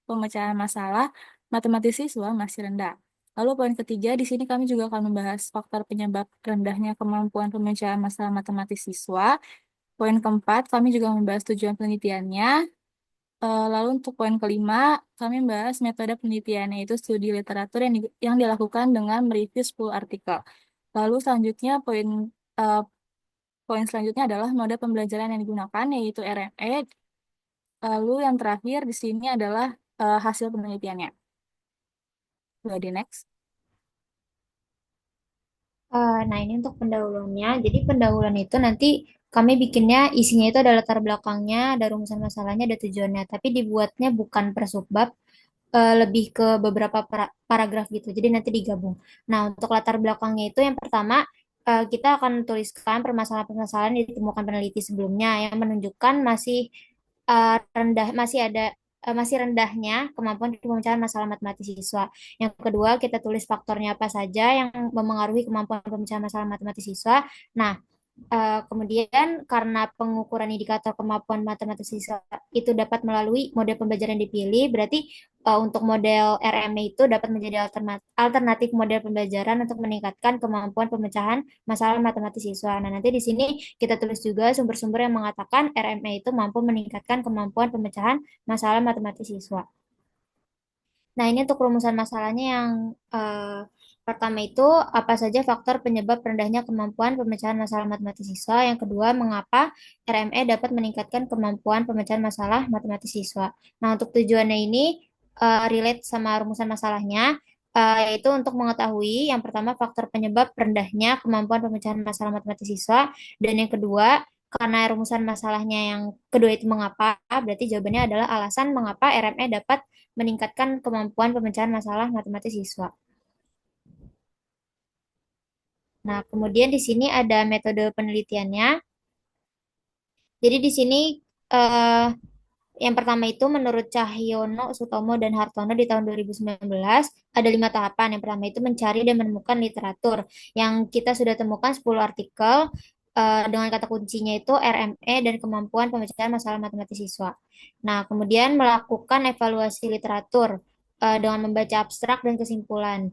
pemecahan masalah matematis siswa masih rendah. Lalu poin ketiga, di sini kami juga akan membahas faktor penyebab rendahnya kemampuan pemecahan masalah matematis siswa. Poin keempat, kami juga membahas tujuan penelitiannya. Lalu untuk poin kelima, kami membahas metode penelitiannya, itu studi literatur yang dilakukan dengan mereview 10 artikel. Lalu selanjutnya eh, poin selanjutnya adalah mode pembelajaran yang digunakan, yaitu RME. Lalu yang terakhir di sini adalah hasil penelitiannya. Boleh di next. Nah, ini untuk pendahuluannya. Jadi pendahuluan itu nanti kami bikinnya isinya itu ada latar belakangnya, ada rumusan masalahnya, ada tujuannya. Tapi dibuatnya bukan per subbab, lebih ke beberapa paragraf gitu. Jadi nanti digabung. Nah, untuk latar belakangnya itu yang pertama kita akan tuliskan permasalahan-permasalahan yang ditemukan peneliti sebelumnya yang menunjukkan masih rendahnya kemampuan pemecahan masalah matematis siswa. Yang kedua, kita tulis faktornya apa saja yang memengaruhi kemampuan pemecahan masalah matematis siswa. Nah, kemudian karena pengukuran indikator kemampuan matematis siswa itu dapat melalui model pembelajaran yang dipilih, berarti untuk model RME itu dapat menjadi alternatif model pembelajaran untuk meningkatkan kemampuan pemecahan masalah matematis siswa. Nah, nanti di sini kita tulis juga sumber-sumber yang mengatakan RME itu mampu meningkatkan kemampuan pemecahan masalah matematis siswa. Nah, ini untuk rumusan masalahnya yang pertama itu apa saja faktor penyebab rendahnya kemampuan pemecahan masalah matematis siswa. Yang kedua, mengapa RME dapat meningkatkan kemampuan pemecahan masalah matematis siswa. Nah, untuk tujuannya ini relate sama rumusan masalahnya, yaitu untuk mengetahui yang pertama faktor penyebab rendahnya kemampuan pemecahan masalah matematis siswa, dan yang kedua karena rumusan masalahnya yang kedua itu mengapa, berarti jawabannya adalah alasan mengapa RME dapat meningkatkan kemampuan pemecahan masalah matematis siswa. Nah, kemudian di sini ada metode penelitiannya. Jadi di sini eh, yang pertama itu menurut Cahyono, Sutomo, dan Hartono di tahun 2019 ada 5 tahapan. Yang pertama itu mencari dan menemukan literatur. Yang kita sudah temukan 10 artikel dengan kata kuncinya itu RME dan kemampuan pemecahan masalah matematis siswa. Nah, kemudian melakukan evaluasi literatur dengan membaca abstrak dan kesimpulan.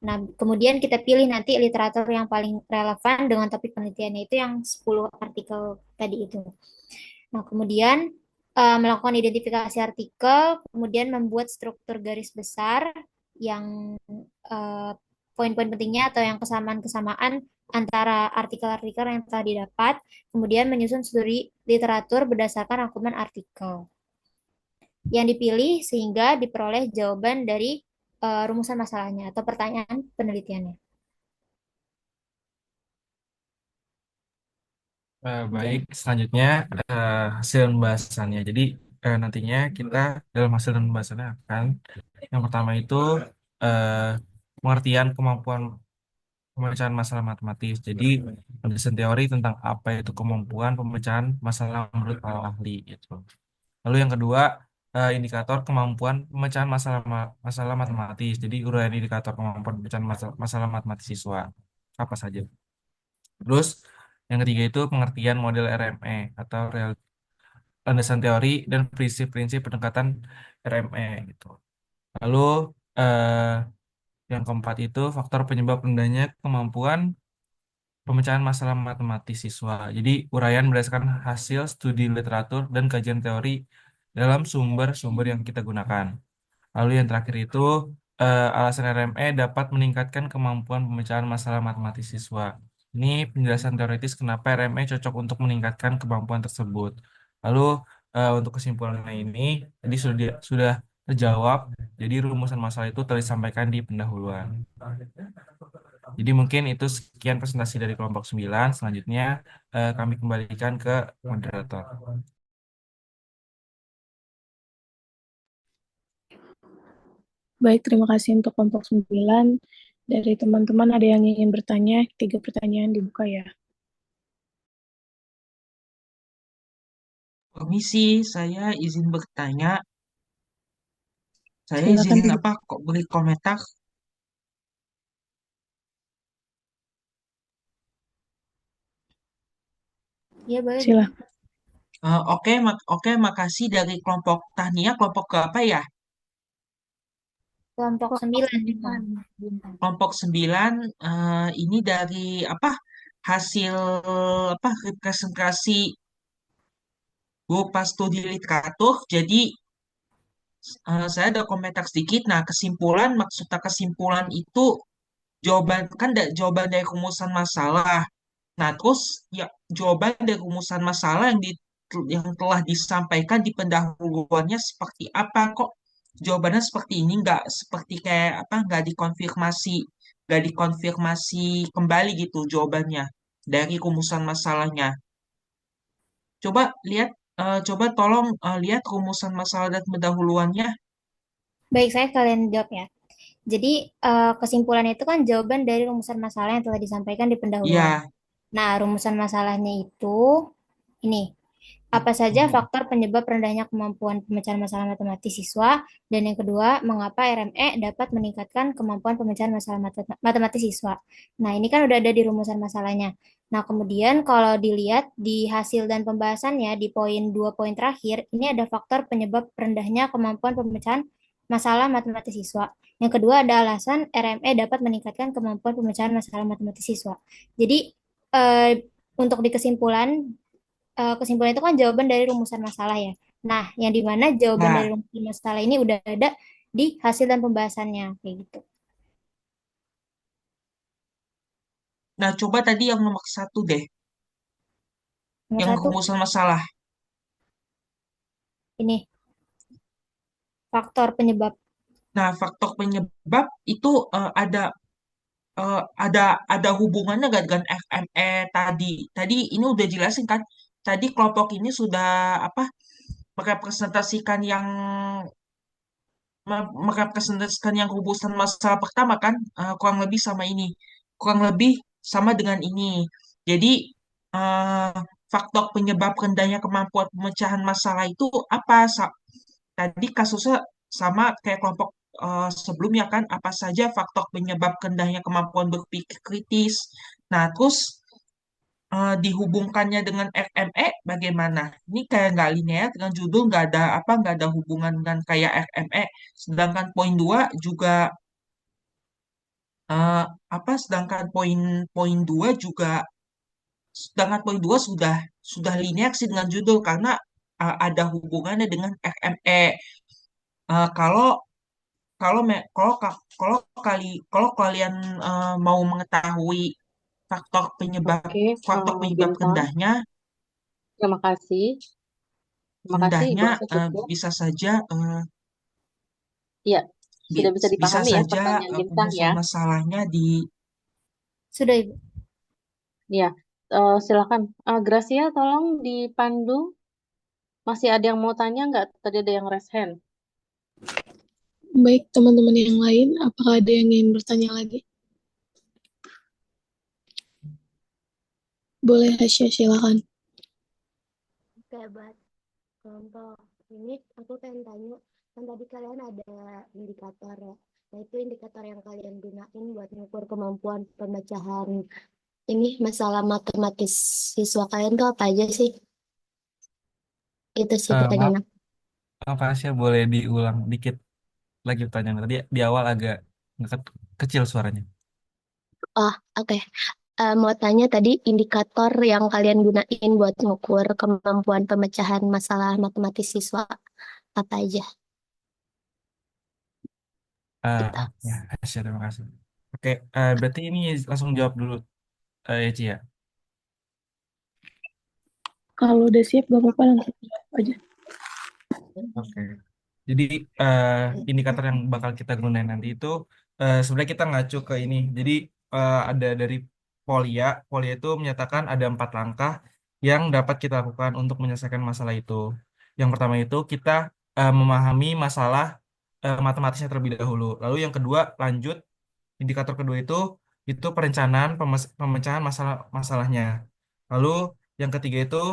Nah, kemudian kita pilih nanti literatur yang paling relevan dengan topik penelitiannya itu yang 10 artikel tadi itu. Nah, kemudian melakukan identifikasi artikel, kemudian membuat struktur garis besar yang eh, poin-poin pentingnya atau yang kesamaan-kesamaan antara artikel-artikel yang telah didapat, kemudian menyusun studi literatur berdasarkan rangkuman artikel yang dipilih sehingga diperoleh jawaban dari rumusan masalahnya atau pertanyaan penelitiannya. Baik, selanjutnya hasil pembahasannya. Jadi nantinya kita dalam hasil pembahasannya akan yang pertama itu eh, pengertian kemampuan pemecahan masalah matematis. Jadi penjelasan teori tentang apa itu kemampuan pemecahan masalah menurut para ahli gitu. Lalu yang kedua indikator kemampuan pemecahan masalah matematis. Jadi uraian indikator kemampuan pemecahan masalah matematis siswa apa saja. Terus yang ketiga itu pengertian model RME atau landasan teori dan prinsip-prinsip pendekatan RME gitu. Lalu eh, yang keempat itu faktor penyebab rendahnya kemampuan pemecahan masalah matematis siswa. Jadi uraian berdasarkan hasil studi literatur dan kajian teori dalam sumber-sumber yang kita gunakan. Lalu yang terakhir itu alasan RME dapat meningkatkan kemampuan pemecahan masalah matematis siswa. Ini penjelasan teoritis kenapa RME cocok untuk meningkatkan kemampuan tersebut. Lalu untuk kesimpulannya ini tadi sudah terjawab. Jadi rumusan masalah itu telah disampaikan di pendahuluan. Jadi mungkin itu sekian presentasi dari kelompok 9. Selanjutnya kami kembalikan ke moderator. Baik, terima kasih untuk kelompok 9. Dari teman-teman ada yang ingin bertanya? 3 pertanyaan dibuka ya. Permisi, saya izin bertanya. Saya Silakan. izin kok beri komentar. Iya, boleh. Silakan. Oke, makasih dari kelompok Tania, kelompok ke apa ya? Kelompok 9. Kelompok 9 ini dari hasil representasi berupa studi literatur. Jadi saya ada komentar sedikit. Nah, maksudnya kesimpulan itu jawaban dari rumusan masalah. Nah, terus ya jawaban dari rumusan masalah yang telah disampaikan di pendahuluannya seperti apa kok jawabannya seperti ini nggak dikonfirmasi kembali gitu jawabannya dari rumusan masalahnya. Coba tolong lihat rumusan masalah dan pendahuluannya. Baik, saya kalian jawab ya. Jadi kesimpulan itu kan jawaban dari rumusan masalah yang telah disampaikan di pendahuluan. Iya. Nah, rumusan masalahnya itu ini. Apa saja faktor penyebab rendahnya kemampuan pemecahan masalah matematis siswa? Dan yang kedua, mengapa RME dapat meningkatkan kemampuan pemecahan masalah matematis siswa? Nah, ini kan udah ada di rumusan masalahnya. Nah, kemudian kalau dilihat di hasil dan pembahasannya di poin 2 poin terakhir, ini ada faktor penyebab rendahnya kemampuan pemecahan masalah matematis siswa. Yang kedua ada alasan RME dapat meningkatkan kemampuan pemecahan masalah matematis siswa. Jadi untuk di kesimpulan itu kan jawaban dari rumusan masalah ya. Nah, yang dimana jawaban dari rumusan masalah ini udah ada di hasil dan pembahasannya kayak gitu. Nah, coba tadi yang nomor 1 deh. Yang rumusan masalah. Ini faktor penyebab. Nah, faktor penyebab itu ada ada hubungannya nggak dengan FME tadi? Tadi ini udah jelasin kan? Tadi kelompok ini sudah apa merepresentasikan yang merepresentasikan yang rumusan masalah pertama kan, kurang lebih sama ini, kurang lebih sama dengan ini. Jadi eh, faktor penyebab rendahnya kemampuan pemecahan masalah itu apa? Tadi kasusnya sama kayak kelompok sebelumnya kan, apa saja faktor penyebab rendahnya kemampuan berpikir kritis. Nah, terus dihubungkannya dengan FME bagaimana? Ini kayak nggak linear dengan judul nggak ada hubungan dengan kayak FME. Sedangkan poin 2 juga eh, sedangkan poin poin 2 juga sedangkan poin 2 sudah linear sih dengan judul karena ada hubungannya dengan FME. Kalau kalau kalian mau mengetahui faktor penyebab Oke, Bintang. rendahnya Terima kasih. Terima kasih, Ibu Asa cukup. bisa saja Iya, sudah bisa bisa dipahami ya saja pertanyaan Bintang rumusan ya. masalahnya di Sudah, Ibu. Ya, silakan. Gracia, tolong dipandu. Masih ada yang mau tanya nggak? Tadi ada yang raise hand. Baik, teman-teman yang lain, apakah ada yang ingin bertanya lagi? Boleh, Hasya, silakan. Oke, buat kelompok ini aku pengen tanya, kan tadi kalian ada indikator ya. Nah, itu indikator yang kalian gunain buat mengukur kemampuan pemecahan ini masalah matematis siswa kalian tuh apa aja sih? Itu sih Maaf, pertanyaan aku. maaf Asya, boleh diulang dikit lagi pertanyaan tadi di awal agak kecil suaranya. Oh, oke. Mau tanya tadi indikator yang kalian gunain buat mengukur kemampuan pemecahan masalah matematis siswa apa aja? Ya, Asya, terima kasih. Oke, berarti ini langsung jawab dulu, Eci ya. Kalau udah siap, gak apa-apa, langsung jawab aja. Oke. Jadi indikator yang bakal kita gunain nanti itu sebenarnya kita ngacu ke ini. Jadi ada dari Polia. Polia itu menyatakan ada 4 langkah yang dapat kita lakukan untuk menyelesaikan masalah itu. Yang pertama itu kita memahami masalah matematisnya terlebih dahulu. Lalu yang kedua lanjut indikator kedua itu perencanaan pemecahan masalahnya. Lalu yang ketiga itu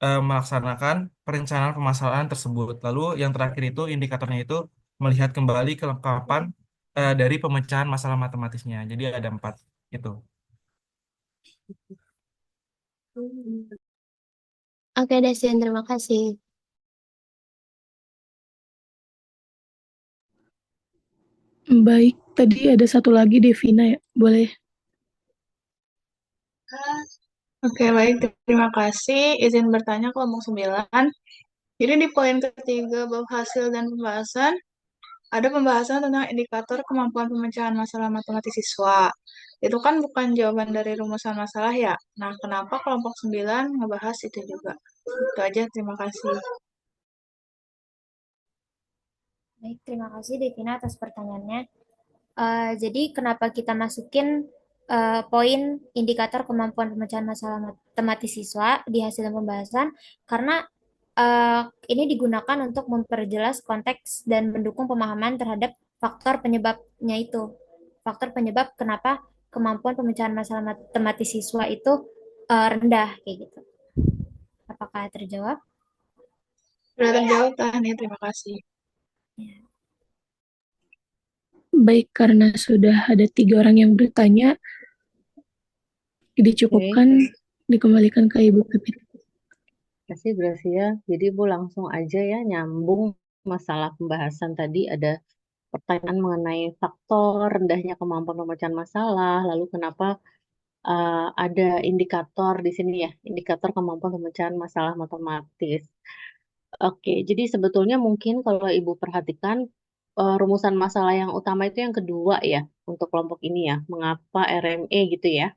melaksanakan perencanaan permasalahan tersebut. Lalu yang terakhir itu indikatornya itu melihat kembali kelengkapan dari pemecahan masalah matematisnya. Jadi ada 4 itu. Oke, Desian, terima kasih. Baik, tadi ada satu lagi, Devina ya, boleh. Oke, baik. Terima kasih. Izin bertanya kelompok 9. Jadi di poin ketiga bab hasil dan pembahasan, ada pembahasan tentang indikator kemampuan pemecahan masalah matematis siswa. Itu kan bukan jawaban dari rumusan masalah ya. Nah, kenapa kelompok 9 ngebahas itu juga? Itu aja, terima kasih. Baik, terima kasih Devina atas pertanyaannya. Jadi kenapa kita masukin poin indikator kemampuan pemecahan masalah matematis siswa di hasil pembahasan? Karena ini digunakan untuk memperjelas konteks dan mendukung pemahaman terhadap faktor penyebabnya itu. Faktor penyebab kenapa kemampuan pemecahan masalah matematis siswa itu rendah kayak gitu. Apakah terjawab? Sudah terjawab, Tani. Terima kasih. Baik, karena sudah ada 3 orang yang bertanya, dicukupkan, dikembalikan ke Ibu Pipit. Terima kasih, Gracia. Jadi Ibu langsung aja ya nyambung masalah pembahasan tadi ada pertanyaan mengenai faktor rendahnya kemampuan pemecahan masalah, lalu kenapa ada indikator di sini ya, indikator kemampuan pemecahan masalah matematis. Oke, jadi sebetulnya mungkin kalau Ibu perhatikan rumusan masalah yang utama itu yang kedua ya untuk kelompok ini ya, mengapa RME gitu ya.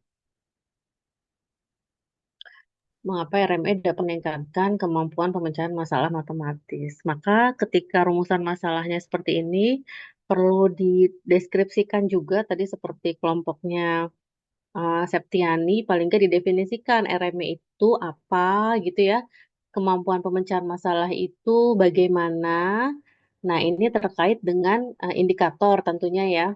Mengapa RME dapat meningkatkan kemampuan pemecahan masalah matematis. Maka ketika rumusan masalahnya seperti ini, perlu dideskripsikan juga tadi seperti kelompoknya Septiani, paling nggak didefinisikan RME itu apa gitu ya. Kemampuan pemecahan masalah itu bagaimana. Nah, ini terkait dengan indikator tentunya ya.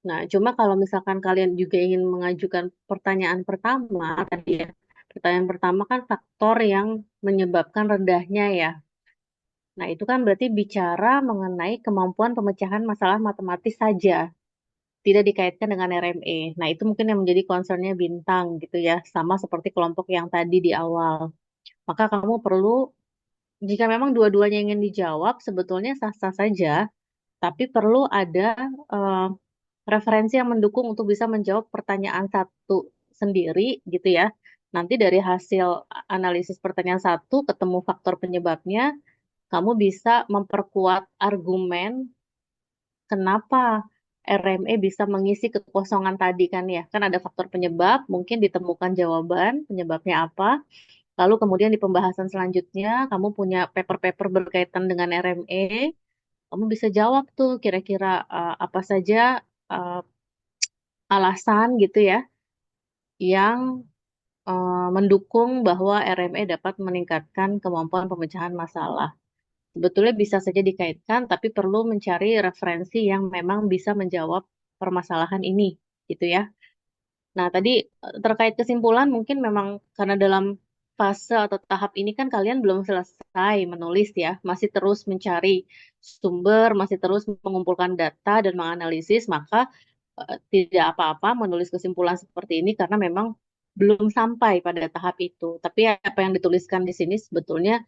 Nah, cuma kalau misalkan kalian juga ingin mengajukan pertanyaan pertama tadi ya. Pertanyaan pertama kan faktor yang menyebabkan rendahnya ya. Nah, itu kan berarti bicara mengenai kemampuan pemecahan masalah matematis saja, tidak dikaitkan dengan RME. Nah, itu mungkin yang menjadi concernnya Bintang gitu ya, sama seperti kelompok yang tadi di awal. Maka kamu perlu, jika memang dua-duanya ingin dijawab, sebetulnya sah-sah saja, tapi perlu ada eh, referensi yang mendukung untuk bisa menjawab pertanyaan satu sendiri gitu ya. Nanti dari hasil analisis pertanyaan satu, ketemu faktor penyebabnya, kamu bisa memperkuat argumen kenapa RME bisa mengisi kekosongan tadi kan ya. Kan ada faktor penyebab, mungkin ditemukan jawaban penyebabnya apa. Lalu kemudian di pembahasan selanjutnya kamu punya paper-paper berkaitan dengan RME, kamu bisa jawab tuh kira-kira apa saja eh, alasan gitu ya yang mendukung bahwa RME dapat meningkatkan kemampuan pemecahan masalah. Sebetulnya bisa saja dikaitkan, tapi perlu mencari referensi yang memang bisa menjawab permasalahan ini, gitu ya. Nah, tadi terkait kesimpulan, mungkin memang karena dalam fase atau tahap ini kan kalian belum selesai menulis ya, masih terus mencari sumber, masih terus mengumpulkan data dan menganalisis, maka tidak apa-apa menulis kesimpulan seperti ini karena memang belum sampai pada tahap itu. Tapi apa yang dituliskan di sini sebetulnya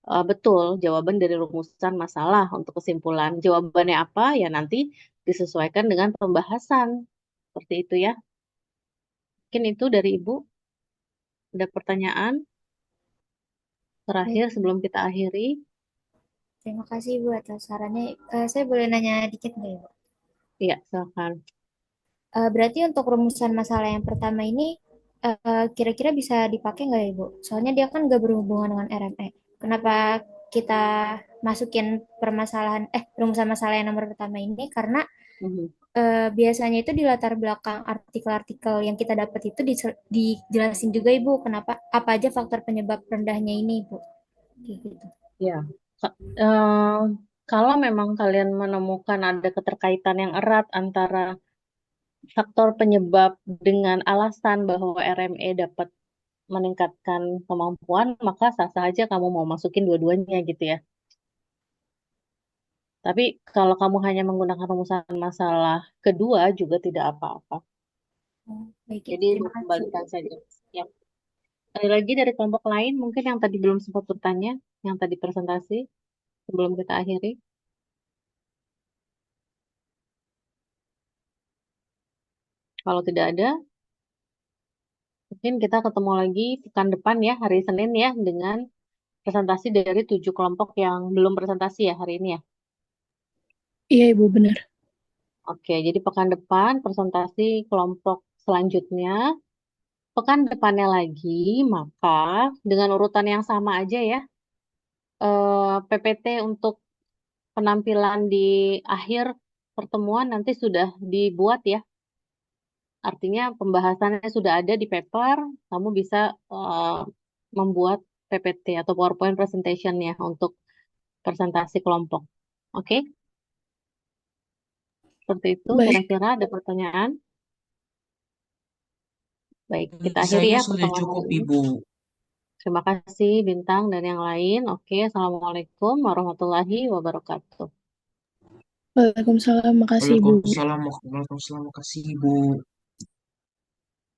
betul, jawaban dari rumusan masalah untuk kesimpulan. Jawabannya apa? Ya nanti disesuaikan dengan pembahasan. Seperti itu ya. Mungkin itu dari Ibu. Ada pertanyaan terakhir Baik, sebelum kita akhiri? terima kasih Bu atas sarannya. Saya boleh nanya dikit nggak ya, Bu? Iya, silakan. Berarti untuk rumusan masalah yang pertama ini kira-kira bisa dipakai nggak ya, Bu? Soalnya dia kan nggak berhubungan dengan RME. Kenapa kita masukin rumusan masalah yang nomor pertama ini? Karena Mhm. biasanya itu di latar belakang artikel-artikel yang kita dapat itu dijelasin juga Ibu, kenapa apa aja faktor penyebab rendahnya ini, Bu. Kayak gitu. Ya. Eh, kalau memang kalian menemukan ada keterkaitan yang erat antara faktor penyebab dengan alasan bahwa RME dapat meningkatkan kemampuan, maka sah-sah aja kamu mau masukin dua-duanya gitu ya. Tapi kalau kamu hanya menggunakan rumusan masalah kedua juga tidak apa-apa. Baik, Jadi terima kasih. kembalikan saja. Ya. Ada lagi dari kelompok lain mungkin yang tadi belum sempat bertanya, yang tadi presentasi sebelum kita akhiri. Kalau tidak ada, mungkin kita ketemu lagi pekan depan ya, hari Senin ya, dengan presentasi dari 7 kelompok yang belum presentasi ya hari ini ya. Iya, Ibu, benar. Oke, jadi pekan depan presentasi kelompok selanjutnya. Pekan depannya lagi, maka dengan urutan yang sama aja ya, PPT untuk penampilan di akhir pertemuan nanti sudah dibuat ya. Artinya pembahasannya sudah ada di paper, kamu bisa membuat PPT atau PowerPoint presentation ya untuk presentasi kelompok. Oke? Seperti itu Baik. kira-kira ada pertanyaan? Baik, kita akhiri Saya ya sudah pertemuan cukup, hari ini. Ibu. Terima kasih Bintang dan yang lain. Oke, Assalamualaikum warahmatullahi wabarakatuh. Waalaikumsalam, makasih Ibu. Waalaikumsalam warahmatullahi wabarakatuh. Makasih, Ibu.